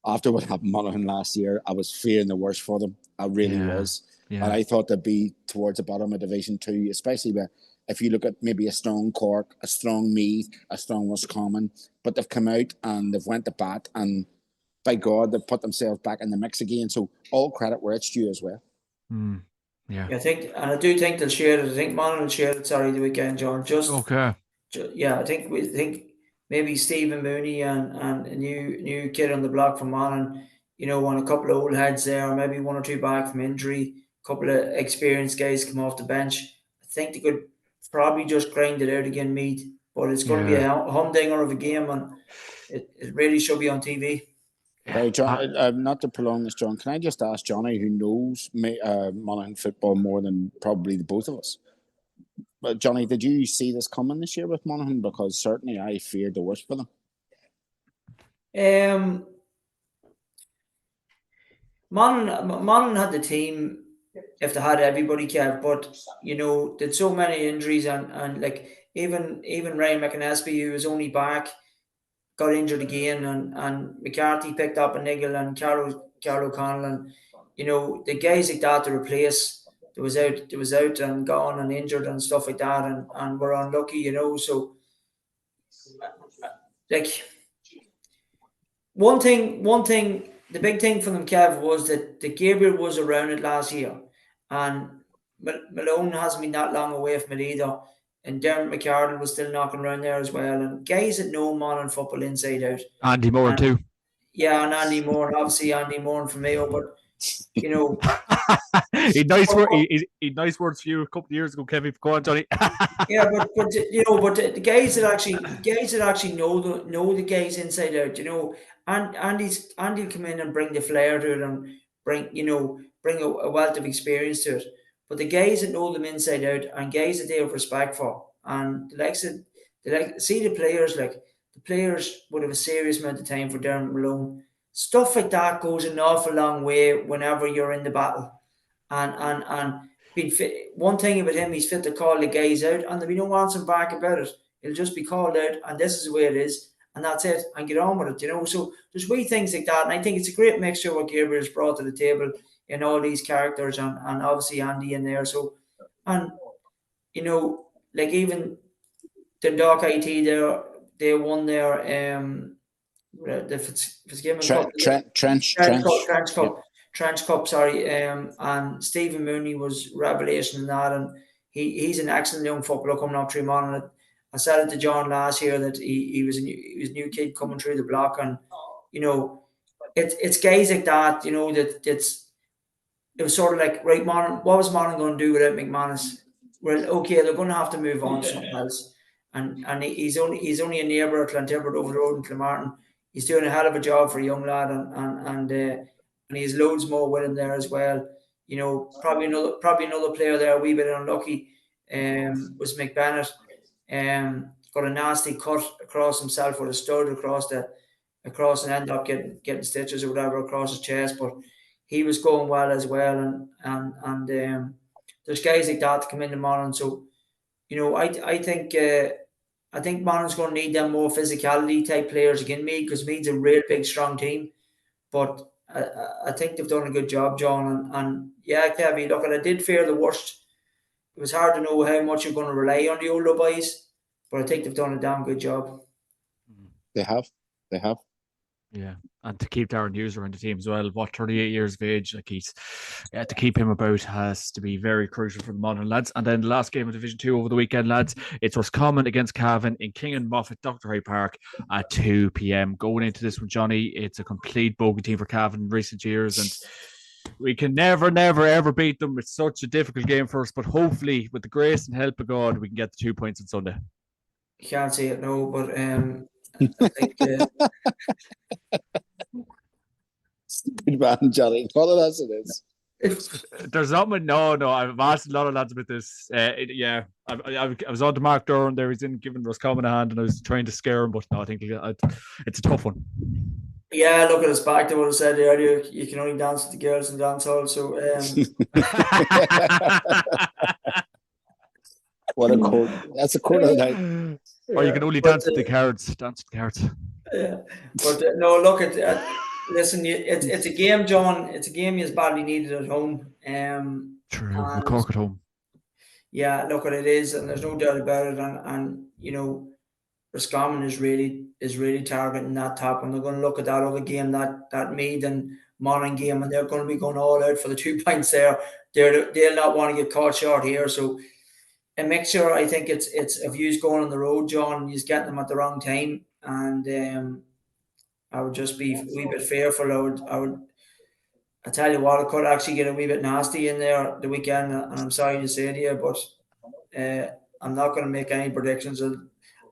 after what happened in Monaghan last year, I was fearing the worst for them. I really was. Yeah. And I thought they'd be towards the bottom of Division 2, especially if you look at maybe a strong Cork, a strong Meath, a strong Roscommon, but they've come out and they've went to bat, and by God, they've put themselves back in the mix again. So all credit where it's due as well. Yeah. I do think they'll share it. I think Monaghan will share it, the weekend, John. Okay. I think maybe Stephen Mooney and a new kid on the block from Monaghan, and a couple of old heads there, maybe one or two back from injury, a couple of experienced guys come off the bench. I think they could probably just grind it out again, Meath, but it's going to be a humdinger of a game, and it really should be on TV. Hey, John, not to prolong this, John, can I just ask Johnny, who knows Monaghan football more than probably the both of us? But Johnny, did you see this coming this year with Monaghan? Because certainly I feared the worst for them. Monaghan had the team if they had everybody, Kev, but did so many injuries, and like even Ryan McInnesby, who was only back, got injured again, and McCarthy picked up a niggle, and Carol O'Connell, and the guys like that to replace. There was out and gone and injured and stuff like that, and we're unlucky, so like one thing, the big thing for them, Kev, was that Gabriel was around it last year, and Malone hasn't been that long away from it either, and Dermot McCardle was still knocking around there as well, and guys that know Monaghan football inside out. Andy Moore too. Yeah, and Andy Moore, and obviously Andy Moore from Mayo, but he nice words for you a couple of years ago, Kevin. Go on, Johnny. Yeah, but the guys that actually know the guys inside out, and Andy'll come in and bring the flair to it, and bring a wealth of experience to it. But the guys that know them inside out, and guys that they have respect for, and see the players, like the players would have a serious amount of time for Dermot Malone. Stuff like that goes an awful long way whenever you're in the battle. And being fit, one thing about him, he's fit to call the guys out, and we don't want him back about it. He'll just be called out, and this is the way it is, and that's it, and get on with it, So there's wee things like that, and I think it's a great mixture what Gabriel's brought to the table in all these characters, and obviously Andy in there. So, and like even Dundalk IT there, they won their the Fitzgibbon Cup. Trench Cup, sorry, and Stephen Mooney was revelation in that, and he's an excellent young footballer coming up through Monaghan. I said it to John last year that he was a new kid coming through the block, and it's guys like that, it was sort of like, right, Monaghan, what was Monaghan going to do without McManus? Well, okay, they're going to have to move on to something else, and he's only a neighbour at Clontibbert over the road in Clonmartin. He's doing a hell of a job for a young lad, and he has loads more with him there as well. Probably another player there, a wee bit unlucky, was McBennett. Got a nasty cut across himself with a stud across and ended up getting stitches or whatever across his chest. But he was going well as well, and there's guys like that to come into Monaghan. So, I think Monaghan's going to need them more physicality type players again, Meath, because Meath's a real big strong team. But I think they've done a good job, John. And yeah, Kevin, look, I did fear the worst. It was hard to know how much you're going to rely on the older boys, but I think they've done a damn good job. They have. Yeah, and to keep Darren Hughes around the team as well, 38 years of age, like to keep him about has to be very crucial for the Monaghan lads. And then the last game of Division 2 over the weekend, lads, it's Roscommon against Cavan in King and Moffat, Dr. Hay Park at 2 p.m. Going into this one, Johnny, it's a complete bogey team for Cavan in recent years, and we can never, ever beat them. It's such a difficult game for us, but hopefully, with the grace and help of God, we can get the 2 points on Sunday. You can't say it, no, but I think good man, Johnny. Call it as it is. There's nothing. No. I've asked a lot of lads about this. Yeah, I was on to Mark Doran there. He's in giving Roscommon a hand, and I was trying to scare him, but no, I think it's a tough one. Yeah, look at us back to what I said earlier. You can only dance with the girls in the dance hall. So, what a court! That's a court of the night. Or you can only dance with the cards. Dance with the cards. Yeah, but no, look at listen. It's a game, John. It's a game you badly needed at home. True. With Cork at home. Yeah, look what it is, and there's no doubt about it. And you know, Roscommon is really targeting that top, and they're going to look at that other game, that Meath and Monaghan game, and they're going to be going all out for the 2 points there. They'll not want to get caught short here. So a mixture. I think it's if you's going on the road, John, you's getting them at the wrong time, and I would just be a wee bit fearful. I tell you what, it could actually get a wee bit nasty in there the weekend, and I'm sorry to say to you, but I'm not going to make any predictions.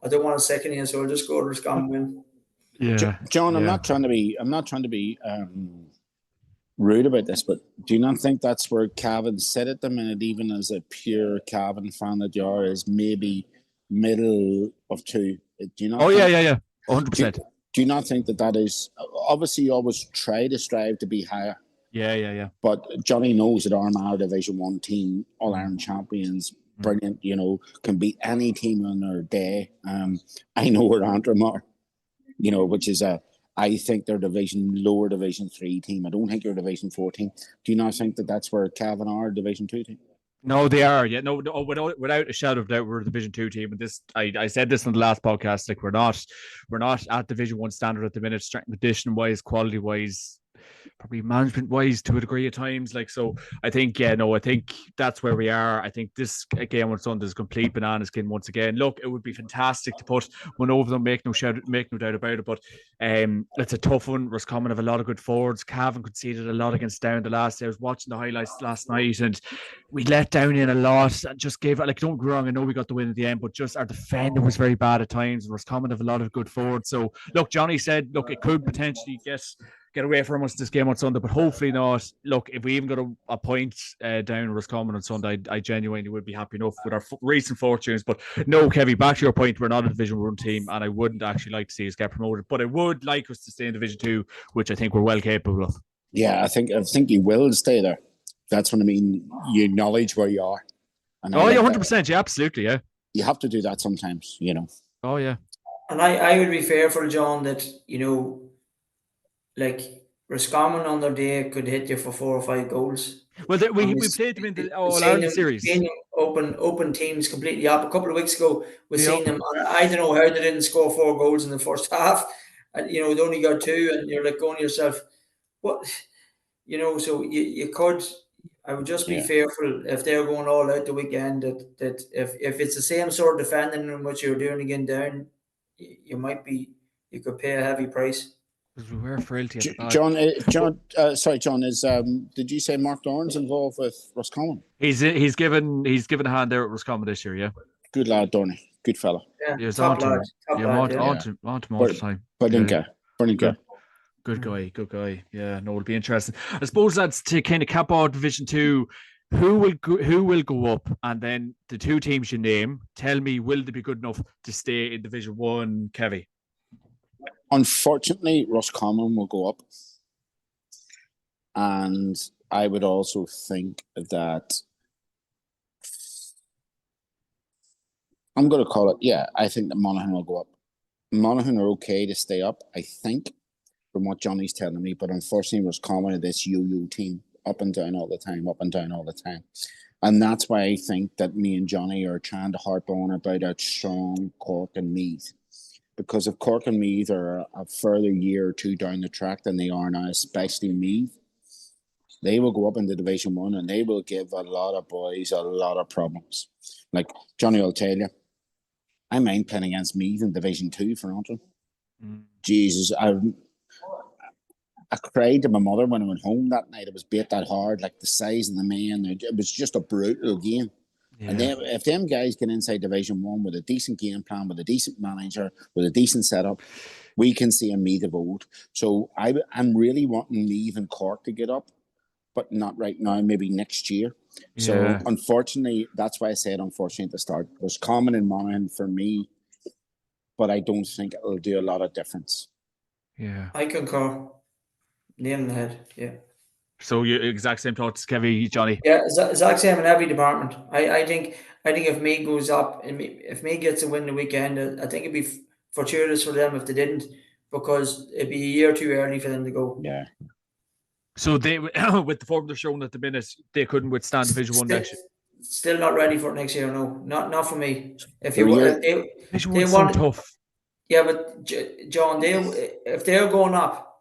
I don't want to second you, so I'll just go to Roscommon win. Yeah, John, I'm not trying to be rude about this, but do you not think that's where Cavan sit at the minute, even as a pure Cavan fan that you are, is maybe middle of two? Do you not? Oh yeah, 100%. Do you not think that is obviously you always try to strive to be higher? Yeah. But Johnny knows that Armagh Division 1 team, All Ireland champions, brilliant, can beat any team on their day. I know where Antrim are, which is I think they're lower Division 3 team. I don't think you're Division 4 team. Do you not think that that's where Cavan are, Division 2 team? No, they are. Yeah, no, without a shadow of doubt, we're a Division 2 team. And this, I said this in the last podcast. Like we're not at Division 1 standard at the minute, strength and condition wise, quality wise, probably management wise to a degree at times. Like so, I think I think that's where we are. I think this game on Sunday is complete banana skin once again. Look, it would be fantastic to put one over them, make no doubt about it. But it's a tough one. Roscommon have a lot of good forwards. Cavan conceded a lot against Down the last day. I was watching the highlights last night, and we let down in a lot and just gave it. Like, don't get me wrong, I know we got the win at the end, but just our defender was very bad at times. Roscommon have a lot of good forwards. So look, Johnny said, look, it could potentially get away from us this game on Sunday, but hopefully not. Look, if we even got a point down Roscommon on Sunday, I genuinely would be happy enough with our recent fortunes. But no, Kevy, back to your point, we're not a Division 1 team, and I wouldn't actually like to see us get promoted, but I would like us to stay in Division 2, which I think we're well capable of. Yeah, I think you will stay there. That's what I mean. You acknowledge where you are. And yeah, 100%. Yeah, absolutely. Yeah. You have to do that sometimes, Oh, yeah. And I would be fearful, John, that, like Roscommon on their day could hit you for 4 or 5 goals. Well, we played them in the All-Ireland series. Seen them open teams completely up. A couple of weeks ago, we seen them. And I don't know how they didn't score 4 goals in the first half. And, they only got 2, and you're like going to yourself, what? So you could... I would just be fearful if they're going all out the weekend that if it's the same sort of defending in which you're doing again down, you could pay a heavy price. Because we were frailty at the back. John, is did you say Mark Doran's involved with Roscommon? He's given a hand there at Roscommon this year, yeah. Good lad, Dorney. Good fella. Yeah, he was on to more time. Brilliant guy. Good guy. Yeah, no, it'll be interesting. I suppose that's to kind of cap out Division 2. Who will go up, and then the 2 teams you name. Tell me, will they be good enough to stay in Division 1, Kevy? Unfortunately, Roscommon will go up, and I would also think that I'm going to call it. Yeah, I think that Monaghan will go up. Monaghan are okay to stay up, I think, from what Johnny's telling me, but unfortunately Roscommon are this yo-yo team, up and down all the time. And that's why I think that me and Johnny are trying to harp on about a strong Cork and Meath. Because if Cork and Meath are a further year or 2 down the track than they are now, especially Meath, they will go up into Division 1 and they will give a lot of boys a lot of problems. Like Johnny will tell you, I mind playing against Meath in Division 2 for Antrim. Jesus, I cried to my mother when I went home that night. It was beat that hard, like the size of the man. It was just a brutal game. Yeah. And then if them guys get inside Division 1 with a decent game plan, with a decent manager, with a decent setup, we can see a Meath of old. So I'm really wanting Meath and Cork to get up. but not right now, maybe next year. So unfortunately, that's why I said unfortunately at the start. There's Common and Monaghan for me, but I don't think it'll do a lot of difference. Yeah. I concur. Nail on the head. Yeah. So you exact same thoughts, Kevin, Johnny. Yeah, exact same in every department. I think if Meath goes up and if Meath gets a win the weekend, I think it'd be fortuitous for them if they didn't, because it'd be a year too early for them to go. Yeah. So they, with the form they're showing at the minute, they couldn't withstand Division One next year. Still not ready for it next year. No, not for me. If Division One's so tough. Yeah, but John, if they're going up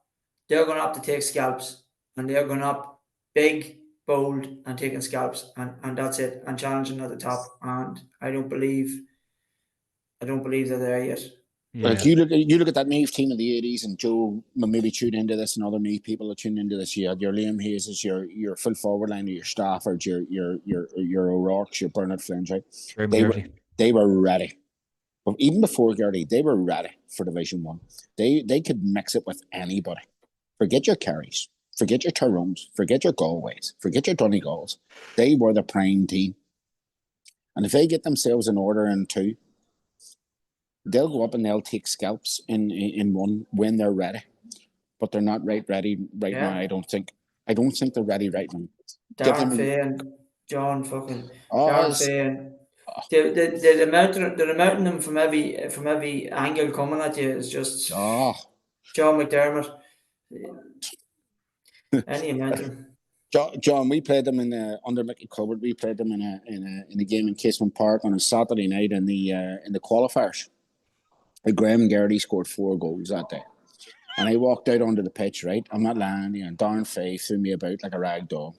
to take scalps, and they're going up big, bold, and taking scalps, and that's it, and challenging at the top. And I don't believe they're there yet. Yeah. Like you look at that Meath team of the '80s, and Joe maybe tuned into this, and other Meath people are tuned into this. You had your Liam Hayes, your full forward line, your Stafford, your O'Rourke's, your Bernard Flynn's, right? They were ready. But even before Gertie, they were ready for Division One. They could mix it with anybody. Forget your Kerrys, forget your Tyrones, forget your Galways, forget your Donegals. They were the prime team. And if they get themselves in order in two, they'll go up and they'll take scalps in one when they're ready. But they're not ready now, I don't think. I don't think they're ready right now. Darren Fay and John fucking Darren Fay and they're mounting them from every angle coming at you. Is just John McDermott. Any amount of them. John, we played them under Mickey Cupboard. We played them in a game in Casement Park on a Saturday night in the qualifiers. Graham Gertie scored 4 goals that day. And I walked out onto the pitch, right? I'm not lying, and Darren Fay threw me about like a rag doll,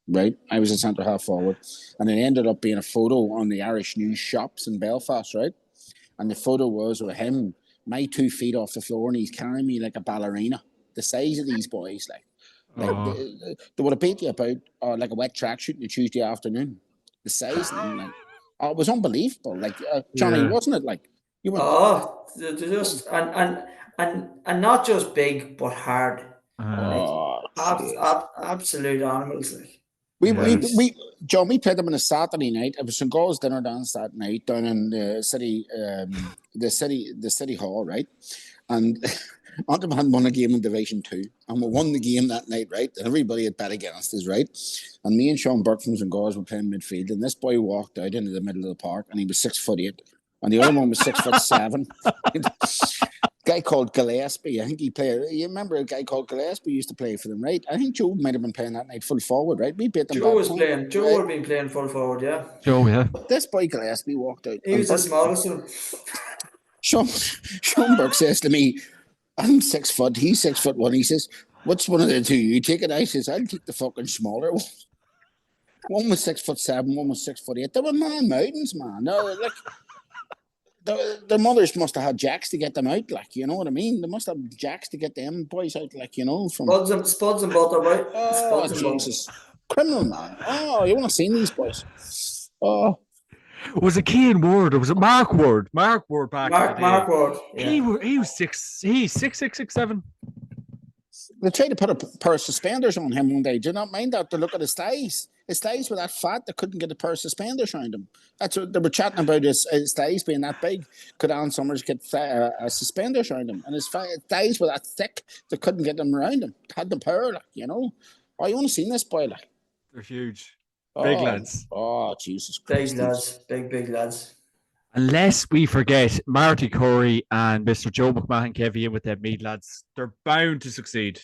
right? I was a centre half forward. And it ended up being a photo on the Irish News shops in Belfast, right? And the photo was with him, my 2 feet off the floor, and he's carrying me like a ballerina. The size of these boys, they would have beat you about like a wet tracksuit on a Tuesday afternoon. The size of them, it was unbelievable. Johnny, wasn't it? They're just and not just big but hard. Absolute animals. John, we played them on a Saturday night. It was St. Gaul's dinner dance that night down in the city hall, right? And Antrim had won a game in Division 2, and we won the game that night, right? And everybody had bet against us, right? And me and Sean Burke from St. Gaul's were playing midfield, and this boy walked out into the middle of the park, and he was 6'8", and the other one was 6'7". Guy called Gillespie. I think he played. You remember a guy called Gillespie used to play for them, right? I think Joe might have been playing that night full forward, right? We beat them. Joe was playing. Joe would have been playing full forward, yeah. Joe, yeah. But this boy Gillespie walked out. He was the smallest one. Sean Burke says to me, "I'm 6 foot. He's 6'1". He says, "What's one of the two? You take it?" I says, "I'll take the fucking smaller one." One was 6'7", one was 6'8". They were mountains, man. No, their mothers must have had jacks to get them out, you know what I mean? They must have jacks to get them boys out, from spuds and butter, right? Oh, Jesus. Criminal, man. Oh, you want to see these boys? Oh. Was it Keane Ward or was it Mark Ward? Mark Ward back. Mark Ward. Yeah. He was 6'7". They tried to put a pair of suspenders on him one day. Do you not mind that? To look at his thighs. His thighs were that fat they couldn't get a pair of suspenders around him. That's what they were chatting about. His thighs being that big. Could Alan Summers get suspenders around him? And his thighs were that thick they couldn't get them around him. Had the power, Oh, you want to see this boy, They're huge. Big lads. Oh, Jesus Christ. Big lads. Big lads. Unless we forget Marty Corey and Mr. Joe McMahon Kevin with them Meath lads, they're bound to succeed.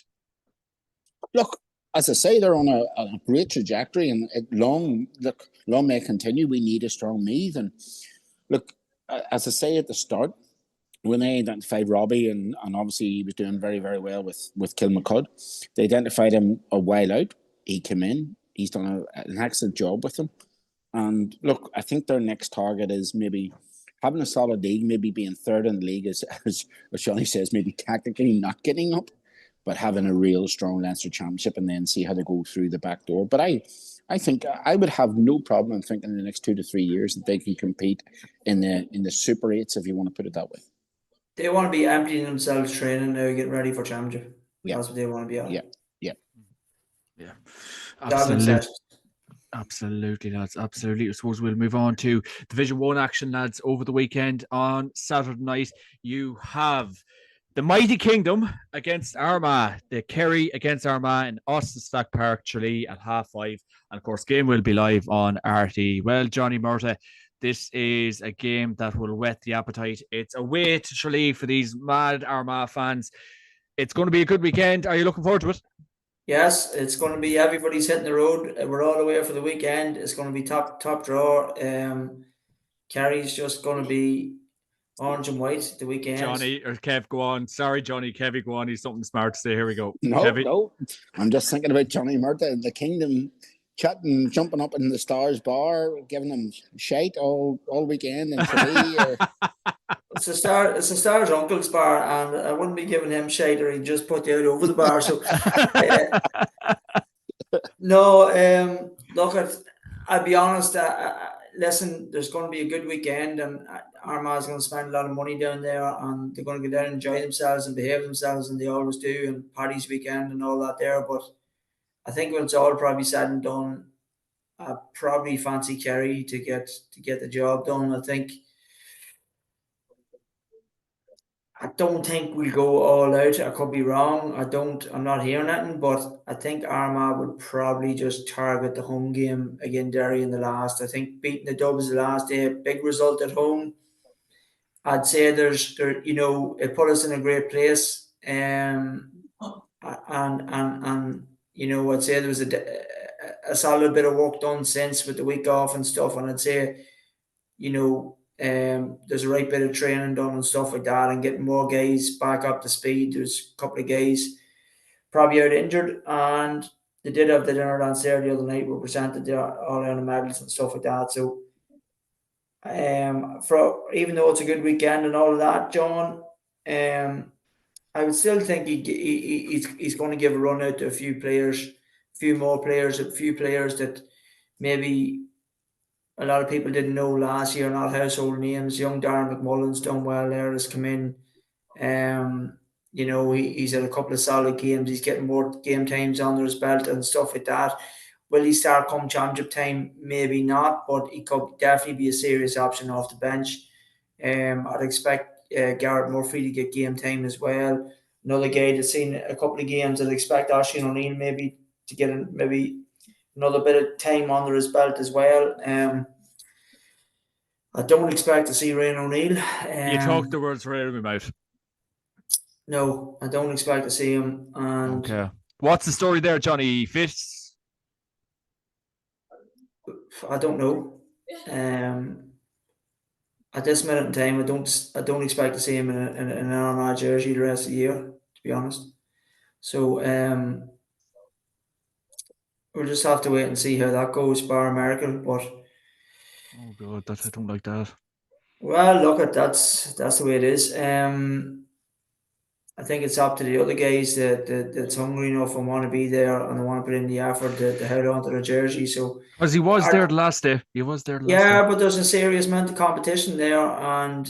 Look, as I say, they're on a great trajectory, and long may continue. We need a strong Meath. And look, as I say at the start, when they identified Robbie, and obviously he was doing very, very well with Kilmacud, they identified him a while out. He came in. He's done an excellent job with them. And look, I think their next target is maybe having a solid league, maybe being third in the league, as Johnny says, maybe tactically not getting up, but having a real strong Leinster Championship and then see how they go through the back door. But I think I would have no problem in thinking in the next 2 to 3 years that they can compete in the Super 8s, if you want to put it that way. They want to be emptying themselves training now, getting ready for Championship. Yeah. That's what they want to be at. Yeah. Yeah, Dublin absolutely. sessions. Absolutely, lads. Absolutely. I suppose we'll move on to Division 1 action, lads. Over the weekend on Saturday night, you have the Mighty Kingdom against Armagh, the Kerry against Armagh in Austin Stack Park, Tralee at 5:30. And of course, game will be live on RT. Well, Johnny Murta, this is a game that will whet the appetite. It's away to Tralee for these mad Armagh fans. It's going to be a good weekend. Are you looking forward to it? Yes, it's going to be everybody's hitting the road. We're all away for the weekend. It's going to be top draw. Kerry's just going to be orange and white the weekend. Johnny or Kev, go on. Sorry, Johnny. Kevy, go on. He's something smart to say. Here we go. No, Kevy. no. I'm just thinking about Johnny Murta, the Kingdom, chatting, jumping up in the Stars bar, giving them shite all weekend in Tralee. It's a Stars uncle's bar, and I wouldn't be giving him shite, or he'd just put you out over the bar. So, no. Look, I'll be honest. Listen, there's going to be a good weekend, and Armagh's going to spend a lot of money down there, and they're going to go down and enjoy themselves and behave themselves, and they always do, and Paddy's weekend and all that there. But I think when it's all probably said and done, I probably fancy Kerry to get the job done. I don't think we'll go all out. I could be wrong. I'm not hearing anything, but I think Armagh would probably just target the home game again, Derry in the last. I think beating the Dubs the last day, big result at home. I'd say it put us in a great place. And I'd say there was a solid bit of work done since with the week off and stuff. And I'd say, there's a right bit of training done and stuff like that, and getting more guys back up to speed. There's a couple of guys probably out injured, and they did have the dinner downstairs the other night. We presented all the medals and stuff like that. So, for even though it's a good weekend and all of that, John, I would still think he's going to give a run out to a few more players that maybe a lot of people didn't know last year, not household names. Young Darren McMullen's done well there, has come in. He's had a couple of solid games. He's getting more game times under his belt and stuff like that. Will he start come championship time? Maybe not, but he could definitely be a serious option off the bench. I'd expect Garrett Murphy to get game time as well. Another guy that's seen a couple of games. I'd expect Oisin O'Neill maybe to get maybe another bit of time under his belt as well. I don't expect to see Ryan O'Neill. You talk the words right out of my mouth. No, I don't expect to see him. And okay. What's the story there, Johnny? Fists? I don't know. At this minute in time, I don't expect to see him in an Armagh jersey the rest of the year, to be honest. So we'll just have to wait and see how that goes, bar America. But oh god, I don't like that. Well, look, that's the way it is. I think it's up to the other guys that's hungry enough and want to be there and want to put in the effort to head onto their jersey. So, because he was there the last day. Yeah, but there's a serious amount of competition there, and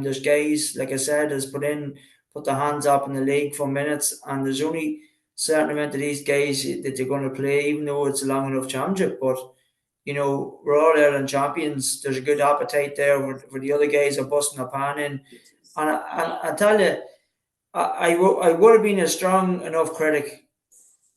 there's guys, like I said, has put their hands up in the league for minutes, and there's only a certain amount of these guys that they're going to play, even though it's a long enough championship. But we're all Ireland champions. There's a good appetite there where the other guys are busting a pan in, and I tell you, I would have been a strong enough critic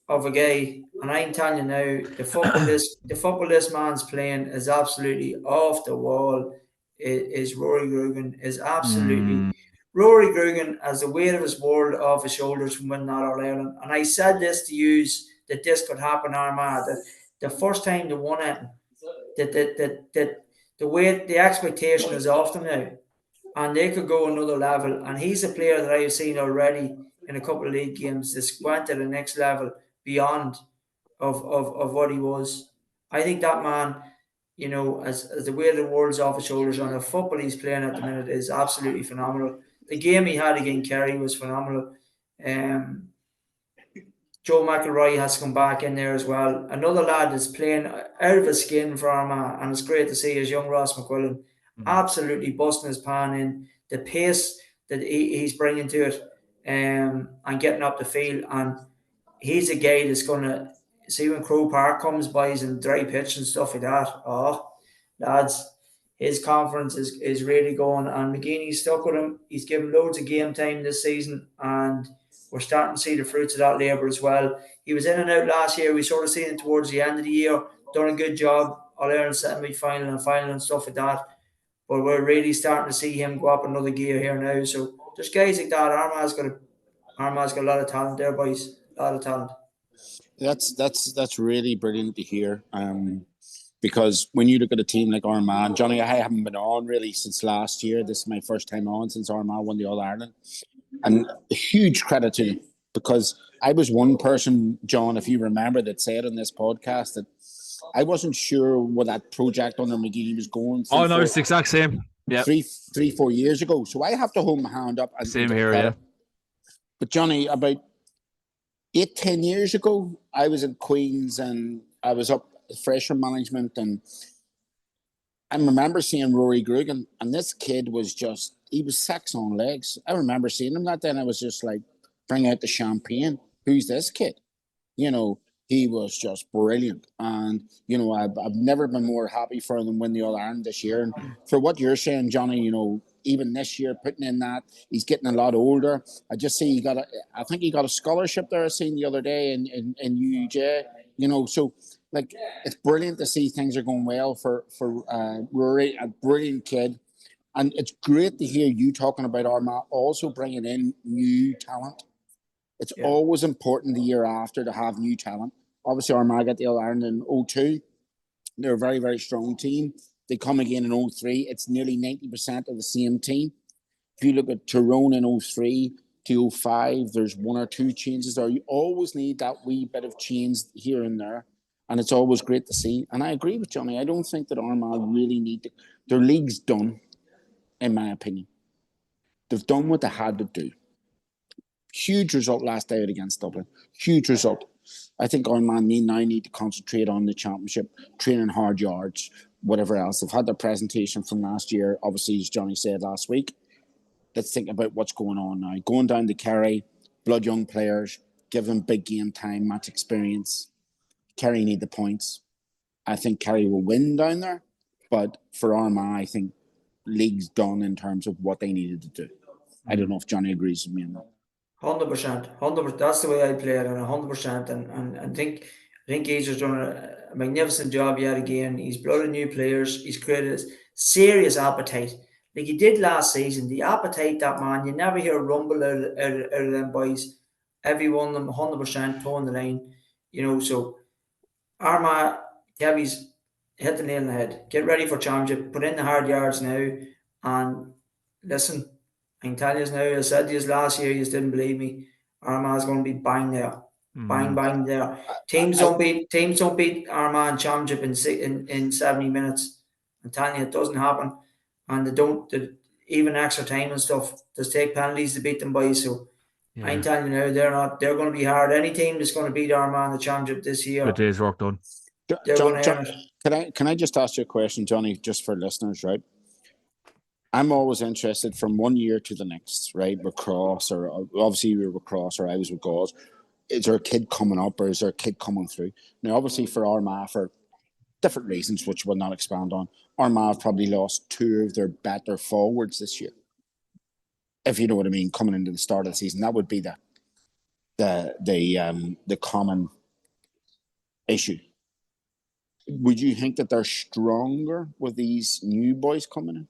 of a guy, and I'm telling you now, the football this man's playing is absolutely off the wall. Is Rory Grugan is absolutely Rory Grugan has the weight of his world off his shoulders from winning that All Ireland. And I said this to use that this could happen, Armagh, that the first time they won it, that the expectation is off them now. And they could go another level. And he's a player that I've seen already in a couple of league games that's went to the next level beyond of what he was. I think that man, as the weight of the world's off his shoulders on the football he's playing at the minute is absolutely phenomenal. The game he had against Kerry was phenomenal. Joe McElroy has come back in there as well. Another lad that's playing out of his skin for Armagh, and it's great to see his young Ross McQuillan absolutely busting his pan in. The pace that he's bringing to it and getting up the field. And he's a guy that's going to, see when Crow Park comes by and dry pitch and stuff like that. Oh, lads, his confidence is really going. And McGeeney's stuck with him. He's given loads of game time this season, and we're starting to see the fruits of that labour as well. He was in and out last year. We sort of seen him towards the end of the year. Done a good job. All-Ireland semi-final and final and stuff like that. But we're really starting to see him go up another gear here now. So just guys like that. Armagh's got a lot of talent there, boys. A lot of talent. That's really brilliant to hear. Because when you look at a team like Armagh, Johnny, I haven't been on really since last year. This is my first time on since Armagh won the All-Ireland. And a huge credit to them, because I was one person, John, if you remember, that said on this podcast that I wasn't sure what that project under McGeady was going through. Oh, no, it's the exact same. Yeah. 4 years ago. So I have to hold my hand up. And same here, yeah. But Johnny, about 8-10 years ago, I was in Queens and I was up fresher management, and I remember seeing Rory Corrigan, and this kid was he was sex on legs. I remember seeing him that day, and I was just like, bring out the champagne. Who's this kid? He was just brilliant. And, I've never been more happy for them win the All-Ireland this year. And for what you're saying, Johnny, even this year, putting in that, he's getting a lot older. I just see I think he got a scholarship there I seen the other day in UJ, so like, it's brilliant to see things are going well for Rory, a brilliant kid. And it's great to hear you talking about Armagh also bringing in new talent. It's always important the year after to have new talent. Obviously, Armagh got the All-Ireland in 2002. They're a very, very strong team. They come again in 2003. It's nearly 90% of the same team. If you look at Tyrone in 2003 to 2005, there's one or two changes there. You always need that wee bit of change here and there. And it's always great to see. And I agree with Johnny. I don't think that Armagh really need to. Their league's done, in my opinion. They've done what they had to do. Huge result last day out against Dublin. Huge result. I think Armagh now need to concentrate on the championship, training hard yards, whatever else. They've had their presentation from last year, obviously, as Johnny said last week. Let's think about what's going on now. Going down to Kerry, blood young players, give them big game time, match experience. Kerry need the points. I think Kerry will win down there. But for Armagh, I think league's done in terms of what they needed to do. I don't know if Johnny agrees with me on that. 100%. That's the way I play it, and 100%. And I think he's done a magnificent job yet again. He's brought in new players. He's created a serious appetite. Like he did last season. The appetite, that man, you never hear a rumble out of them boys. Every one of them 100% towing the line. So Armagh, Kevy's hit the nail on the head. Get ready for championship. Put in the hard yards now. And listen, I can tell you now, I said to you last year, you didn't believe me. Armagh's going to be bang there. Bang there. Teams don't beat Armagh in championship in 70 minutes. I'm telling you, it doesn't happen. And even extra time and stuff, just take penalties to beat them by. So I'm telling you now, they're going to be hard. Any team that's going to beat Armagh in the championship this year, good day's work done. John, can I just ask you a question, Johnny, just for listeners, right? I'm always interested from one year to the next, right? With Cross, or obviously you were with Cross, or I was with Gauze. Is there a kid coming up, or is there a kid coming through? Now, obviously for Armagh, for different reasons, which we'll not expand on, Armagh have probably lost two of their better forwards this year. If you know what I mean, coming into the start of the season, that would be the common issue. Would you think that they're stronger with these new boys coming in?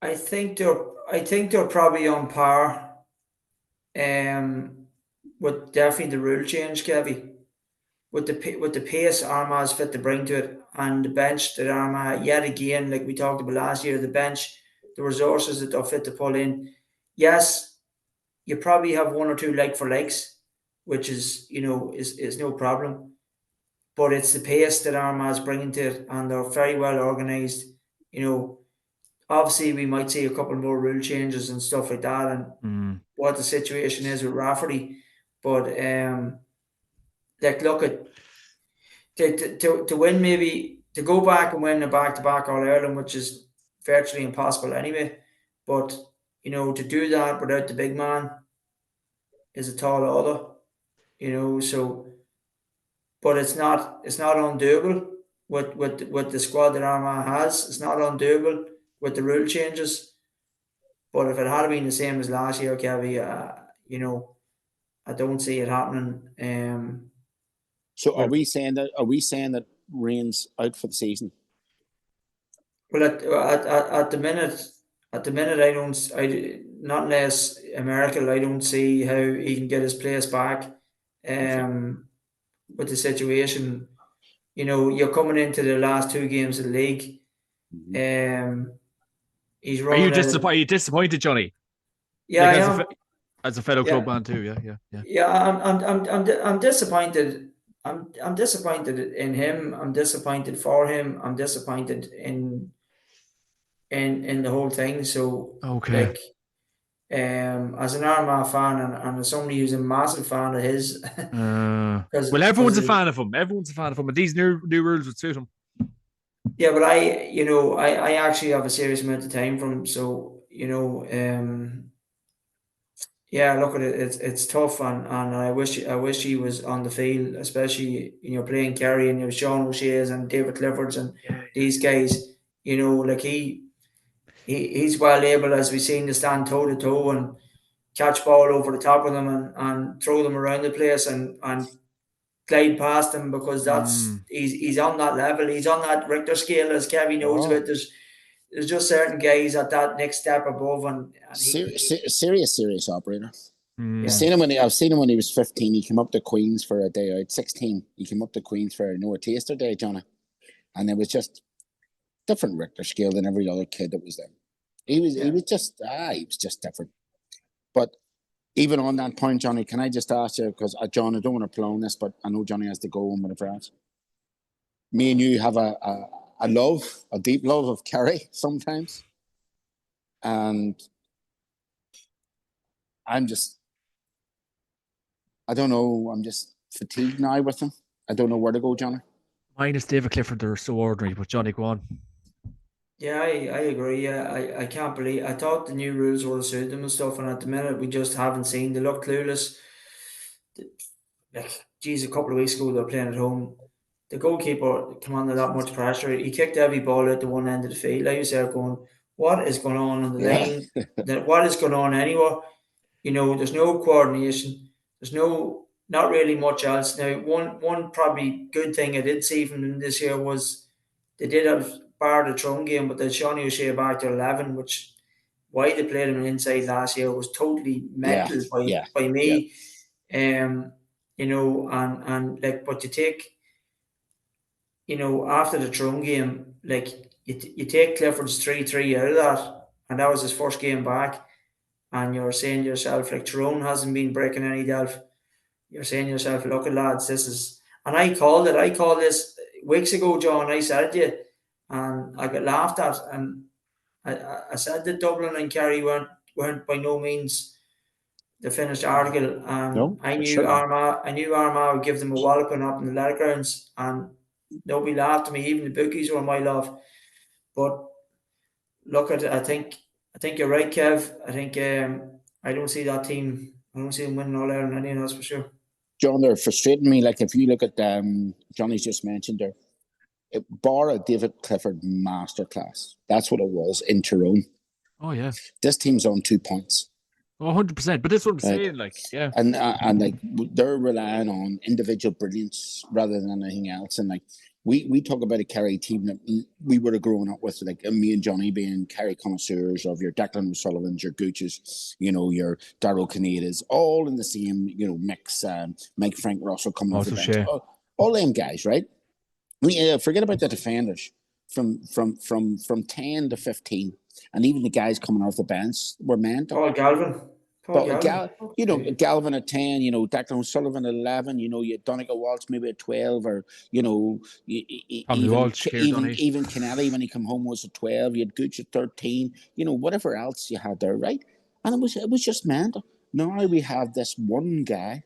I think they're probably on par. With definitely the rule change, Kevy. With the pace Armagh's fit to bring to it, and the bench that Armagh, yet again, like we talked about last year, the bench, the resources that they're fit to pull in. Yes, you probably have one or two like for likes, which is no problem. But it's the pace that Armagh's bringing to it, and they're very well organised. Obviously we might see a couple more rule changes and stuff like that, and what the situation is with Rafferty. But look at to win, maybe to go back and win a back-to-back All-Ireland, which is virtually impossible anyway. But to do that without the big man is a tall order. So, but it's not undoable with the squad that Armagh has. It's not undoable with the rule changes. But if it had been the same as last year, Kevy, I don't see it happening. So are we saying that Rain's out for the season? Well, at the minute, not unless a miracle, I don't see how he can get his place back. With the situation, you're coming into the last 2 games of the league. He's Are you running out. Are you disappointed, Johnny? Yeah, Like, I am. as a fellow Yeah. club man too. Yeah. Yeah, I'm disappointed. I'm disappointed in him. I'm disappointed for him. I'm disappointed in the whole thing. So, Okay. like, as an Armagh fan and as somebody who's a massive fan of his, Well, everyone's a fan of him. Everyone's a fan of him, but these new rules would suit him. Yeah, but I actually have a serious amount of time from him. So, yeah, look at it. It's tough, and I wish he was on the field, especially playing Kerry and Sean O'Shea's and David Clifford's and these guys. Like he's well able, as we've seen, to stand toe to toe and catch ball over the top of them and throw them around the place and glide past them, because he's on that level. He's on that Richter scale, as Kevin knows about. There's just certain guys at that next step above, and serious operator. Yeah. I've seen him when he was 15. He came up to Queens for a day out. 16, he came up to Queens for a taster day, Johnny, and it was just different Richter scale than every other kid that was there. He was just different. But even on that point, Johnny, can I just ask you, because John, I don't want to prolong this, but I know Johnny has to go and whatever else. Me and you have a deep love of Kerry sometimes, and I don't know. I'm just fatigued now with him. I don't know where to go, Johnny. Minus David Clifford, they're so ordinary. But Johnny, go on. Yeah, I agree. Yeah, I can't believe. I thought the new rules would have suited them and stuff, and at the minute we just haven't seen. They look clueless. Like, geez, a couple of weeks ago they were playing at home. The goalkeeper came under that much pressure. He kicked every ball out to one end of the field. I was there going, "What is going on the lane? What is going on anywhere?" There's no coordination. There's not really much else. Now, one probably good thing I did see from them this year was they did have bar the Trum game, but they Shawnee O'Shea back to 11, which why they played him inside last year was totally mental by me. And like, but you take, after the Trum game, like you take Clifford's 3-3 out of that, and that was his first game back. And you're saying to yourself, like, Tyrone hasn't been breaking any delf. You're saying to yourself, look at lads, this is, and I called this weeks ago, John. I said it to you, and I got laughed at. And I said that Dublin and Kerry weren't by no means the finished article. And No, I knew Armagh would give them a walloping up in the letter grounds, and nobody laughed at me. Even the bookies were my laugh. But look at it, I think you're right, Kev. I think I don't see that team. I don't see them winning All Ireland, any, that's for sure. John, they're frustrating me. Like, if you look at Johnny's just mentioned there, bar a David Clifford masterclass. That's what it was in Tyrone. Oh yeah, this team's on 2 points. 100%. But that's what I'm saying. Like, yeah, and like they're relying on individual brilliance rather than anything else. And like we talk about a Kerry team that we would have grown up with, like me and Johnny being Kerry connoisseurs of your Declan O'Sullivans, your Gooches, your Darryl Canedas, all in the same mix. Mike Frank Russell coming off the bench, all them guys, right? We forget about the defenders from 10 to 15, and even the guys coming off the bench were mental. Paul Galvin. Galvin at 10, Declan O'Sullivan at 11, you had Donegal Walsh maybe at 12, or even Kennelly when he come home was at 12. You had Gooch at 13, whatever else you had there, right? And it was just mental. Now we have this one guy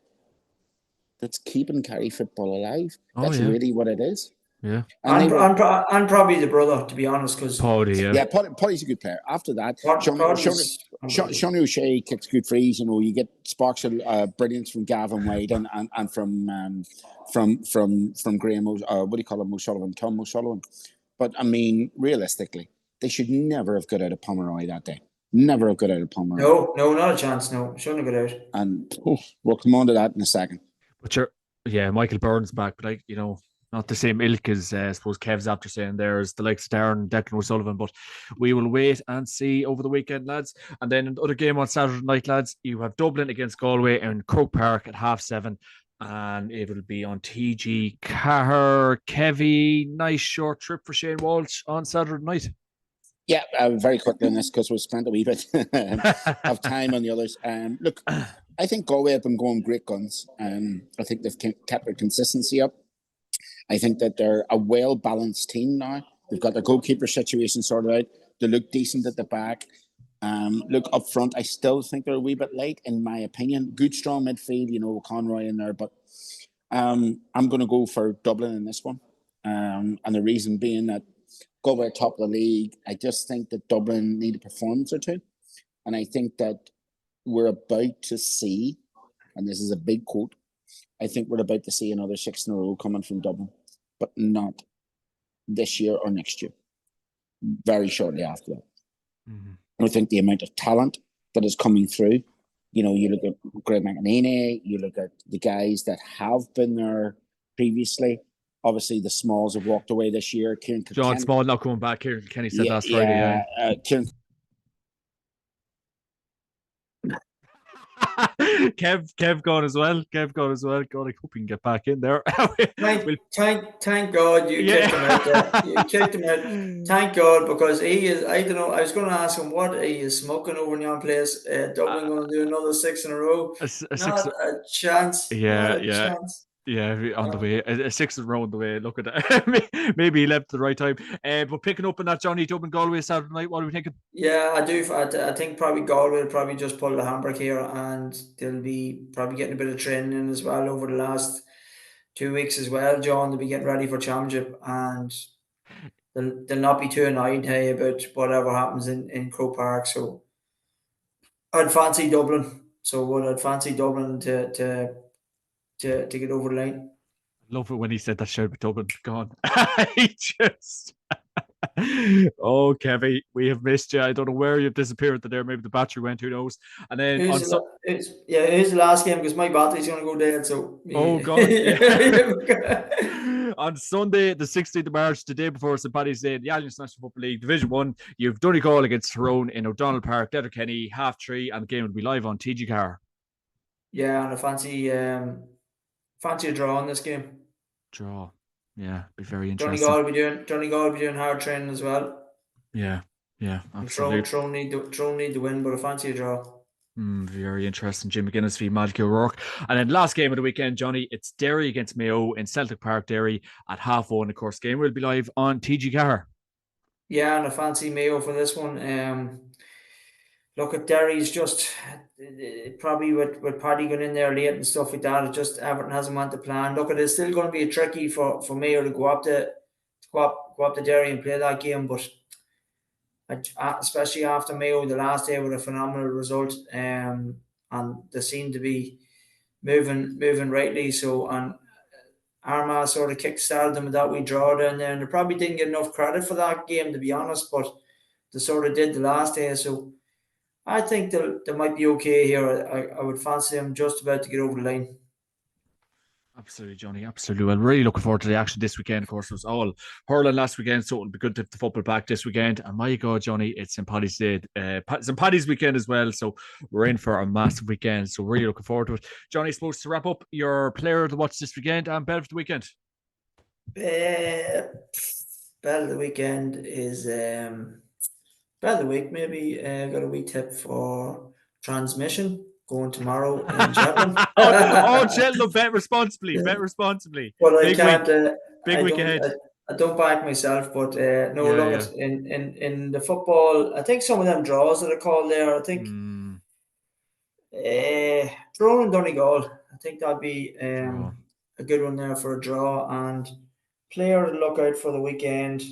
that's keeping Kerry football alive. That's really what it is. Yeah. And And probably the brother, to be honest, because Paddy, yeah. Paddy's a good player. After that, Paddy's Sean O'Shea kicks good frees. You know, you get sparks of brilliance from Gavin Wade and from Graham. What do you call him? O'Sullivan, Tom O'Sullivan. But I mean, realistically, they should never have got out of Pomeroy that day. Never have got out of Pomeroy. No, not a chance. No, shouldn't have got out. And we'll come on to that in a second. But Michael Byrne's back, but like, you know, not the same ilk as I suppose Kev's after saying there's the likes of Darren, Declan O'Sullivan, but we will wait and see over the weekend, lads. And then another game on Saturday night, lads. You have Dublin against Galway in Croke Park at 7:30, and it will be on TG Cahir. Kevy, nice short trip for Shane Walsh on Saturday night. Yeah, very quickly on this because we've spent a wee bit of time on the others. Look, I think Galway have been going great guns. I think they've kept their consistency up. I think that they're a well-balanced team now. They've got their goalkeeper situation sorted out. They look decent at the back. Look, up front, I still think they're a wee bit late, in my opinion. Good, strong midfield, you know, Conroy in there. But I'm going to go for Dublin in this one. And the reason being that Galway are top of the league. I just think that Dublin need a performance or two. And I think that we're about to see, and this is a big quote, I think we're about to see another 6 in a row coming from Dublin, but not this year or next year. Very shortly after that. Mm-hmm. I think the amount of talent that is coming through, you know, you look at Greg McEnany, you look at the guys that have been there previously. Obviously, the Smalls have walked away this year. John Small not coming back. Kieran Kenny said last Friday. Kieran Kev gone as well. God, I hope he can get back in there. Thank God you kicked him out there. You kicked him out. Thank God, because he is, I don't know, I was going to ask him what he is smoking over in your place. Dublin going to do another 6 in a row. Not a chance. Chance. Yeah, on the way, a 6 in a row on the way. Look at that. Maybe he left at the right time. But picking up on that, Johnny, Dublin Galway Saturday night, what are we thinking? Yeah, I do. I think probably Galway will probably just pull the handbrake here, and they'll be probably getting a bit of training in as well over the last 2 weeks as well, John. They'll be getting ready for championship, and they'll not be too annoyed, hey, about whatever happens in Croke Park. So I'd fancy Dublin. I'd fancy Dublin to get over the line. Love it when he said that shout with Dublin. Gone. He just oh, Kevy, we have missed you. I don't know where you've disappeared there. Maybe the battery went, who knows? And then it is the last game because my battery's going to go dead. So oh God, yeah. On Sunday, the 16th of March, the day before St. Paddy's Day, the Alliance National Football League Division 1, you've Donegal against Tyrone in O'Donnell Park, Letterkenny, 3:30, and the game will be live on TG Cahir. Yeah, and I fancy a draw in this game. Draw. Yeah, be very interesting. Donegal will be doing hard training as well. Yeah, absolutely. Tyrone need to win, but I fancy a draw. Very interesting. Jim McGuinness v Malky O'Rourke. And then last game of the weekend, Johnny, it's Derry against Mayo in Celtic Park, Derry at 1:30. Of course, game will be live on TG Cahir. Yeah, and I fancy Mayo for this one. Look at Derry's just probably with Paddy going in there late and stuff like that. It just everything hasn't went to plan. Look, it's still going to be tricky for Mayo to go up to Derry and play that game, but especially after Mayo the last day with a phenomenal result, and they seem to be moving rightly. So, and Armagh sort of kick-started them with that wee draw down there, and they probably didn't get enough credit for that game, to be honest, but they sort of did the last day. So I think they might be okay here. I would fancy them just about to get over the line. Absolutely, Johnny. Absolutely. Well, really looking forward to the action this weekend. Of course, it was all hurling last weekend, so it'll be good to have the football back this weekend. And my God, Johnny, it's St. Paddy's Day, St. Paddy's weekend as well. So we're in for a massive weekend. So really looking forward to it. Johnny, supposed to wrap up your player to watch this weekend and bet of the weekend. Bet of the weekend is bet of the week. Maybe got a wee tip for transmission. Going tomorrow in Cheltenham. Cheltenham, bet responsibly. Well, big week ahead. I don't back myself, but in the football, I think some of them draws that are called there. I think Tyrone and Donegal. I think that'd be a good one there for a draw, and Player to look out for the weekend.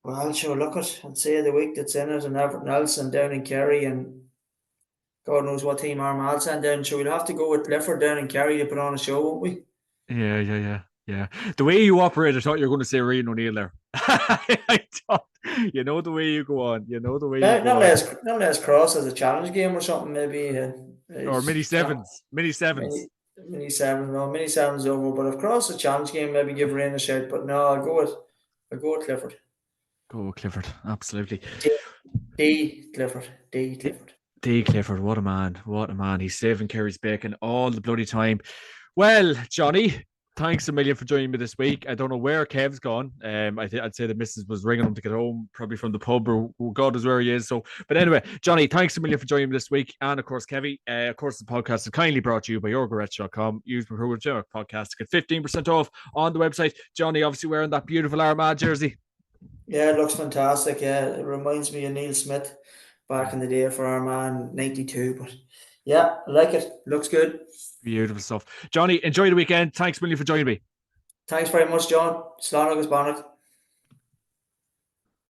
Well, sure, look at I'd say the week that's in it and everything else, and down in Kerry, and God knows what team Armagh sent down. So we'll have to go with Clifford down in Kerry to put on a show, won't we? Yeah. The way you operate, I thought you were going to say Rian O'Neill there. I thought, you know the way you go on. You know the way you go on. Not less cross as a challenge game or something, maybe. Or mini sevens. Mini sevens. Mini sevens. No, mini sevens over. But if cross a challenge game, maybe give Rian a shout. But no, I'll go with Clifford. Go with Clifford, absolutely. D Clifford. D Clifford, what a man. What a man. He's saving Kerry's bacon all the bloody time. Well, Johnny, thanks a million for joining me this week. I don't know where Kev's gone. I'd say the missus was ringing him to get home, probably from the pub, or God knows where he is. So, but anyway, Johnny, thanks a million for joining me this week. And of course, Kevy, of course, the podcast is kindly brought to you by yourgarage.com. Use my code podcast to get 15% off on the website. Johnny, obviously wearing that beautiful Armagh jersey. Yeah, it looks fantastic. Yeah, it reminds me of Neil Smith back in the day for Armagh in '92. But yeah, I like it. Looks good. Beautiful stuff. Johnny, enjoy the weekend. Thanks a million for joining me. Thanks very much, John. Slán agus Bannock.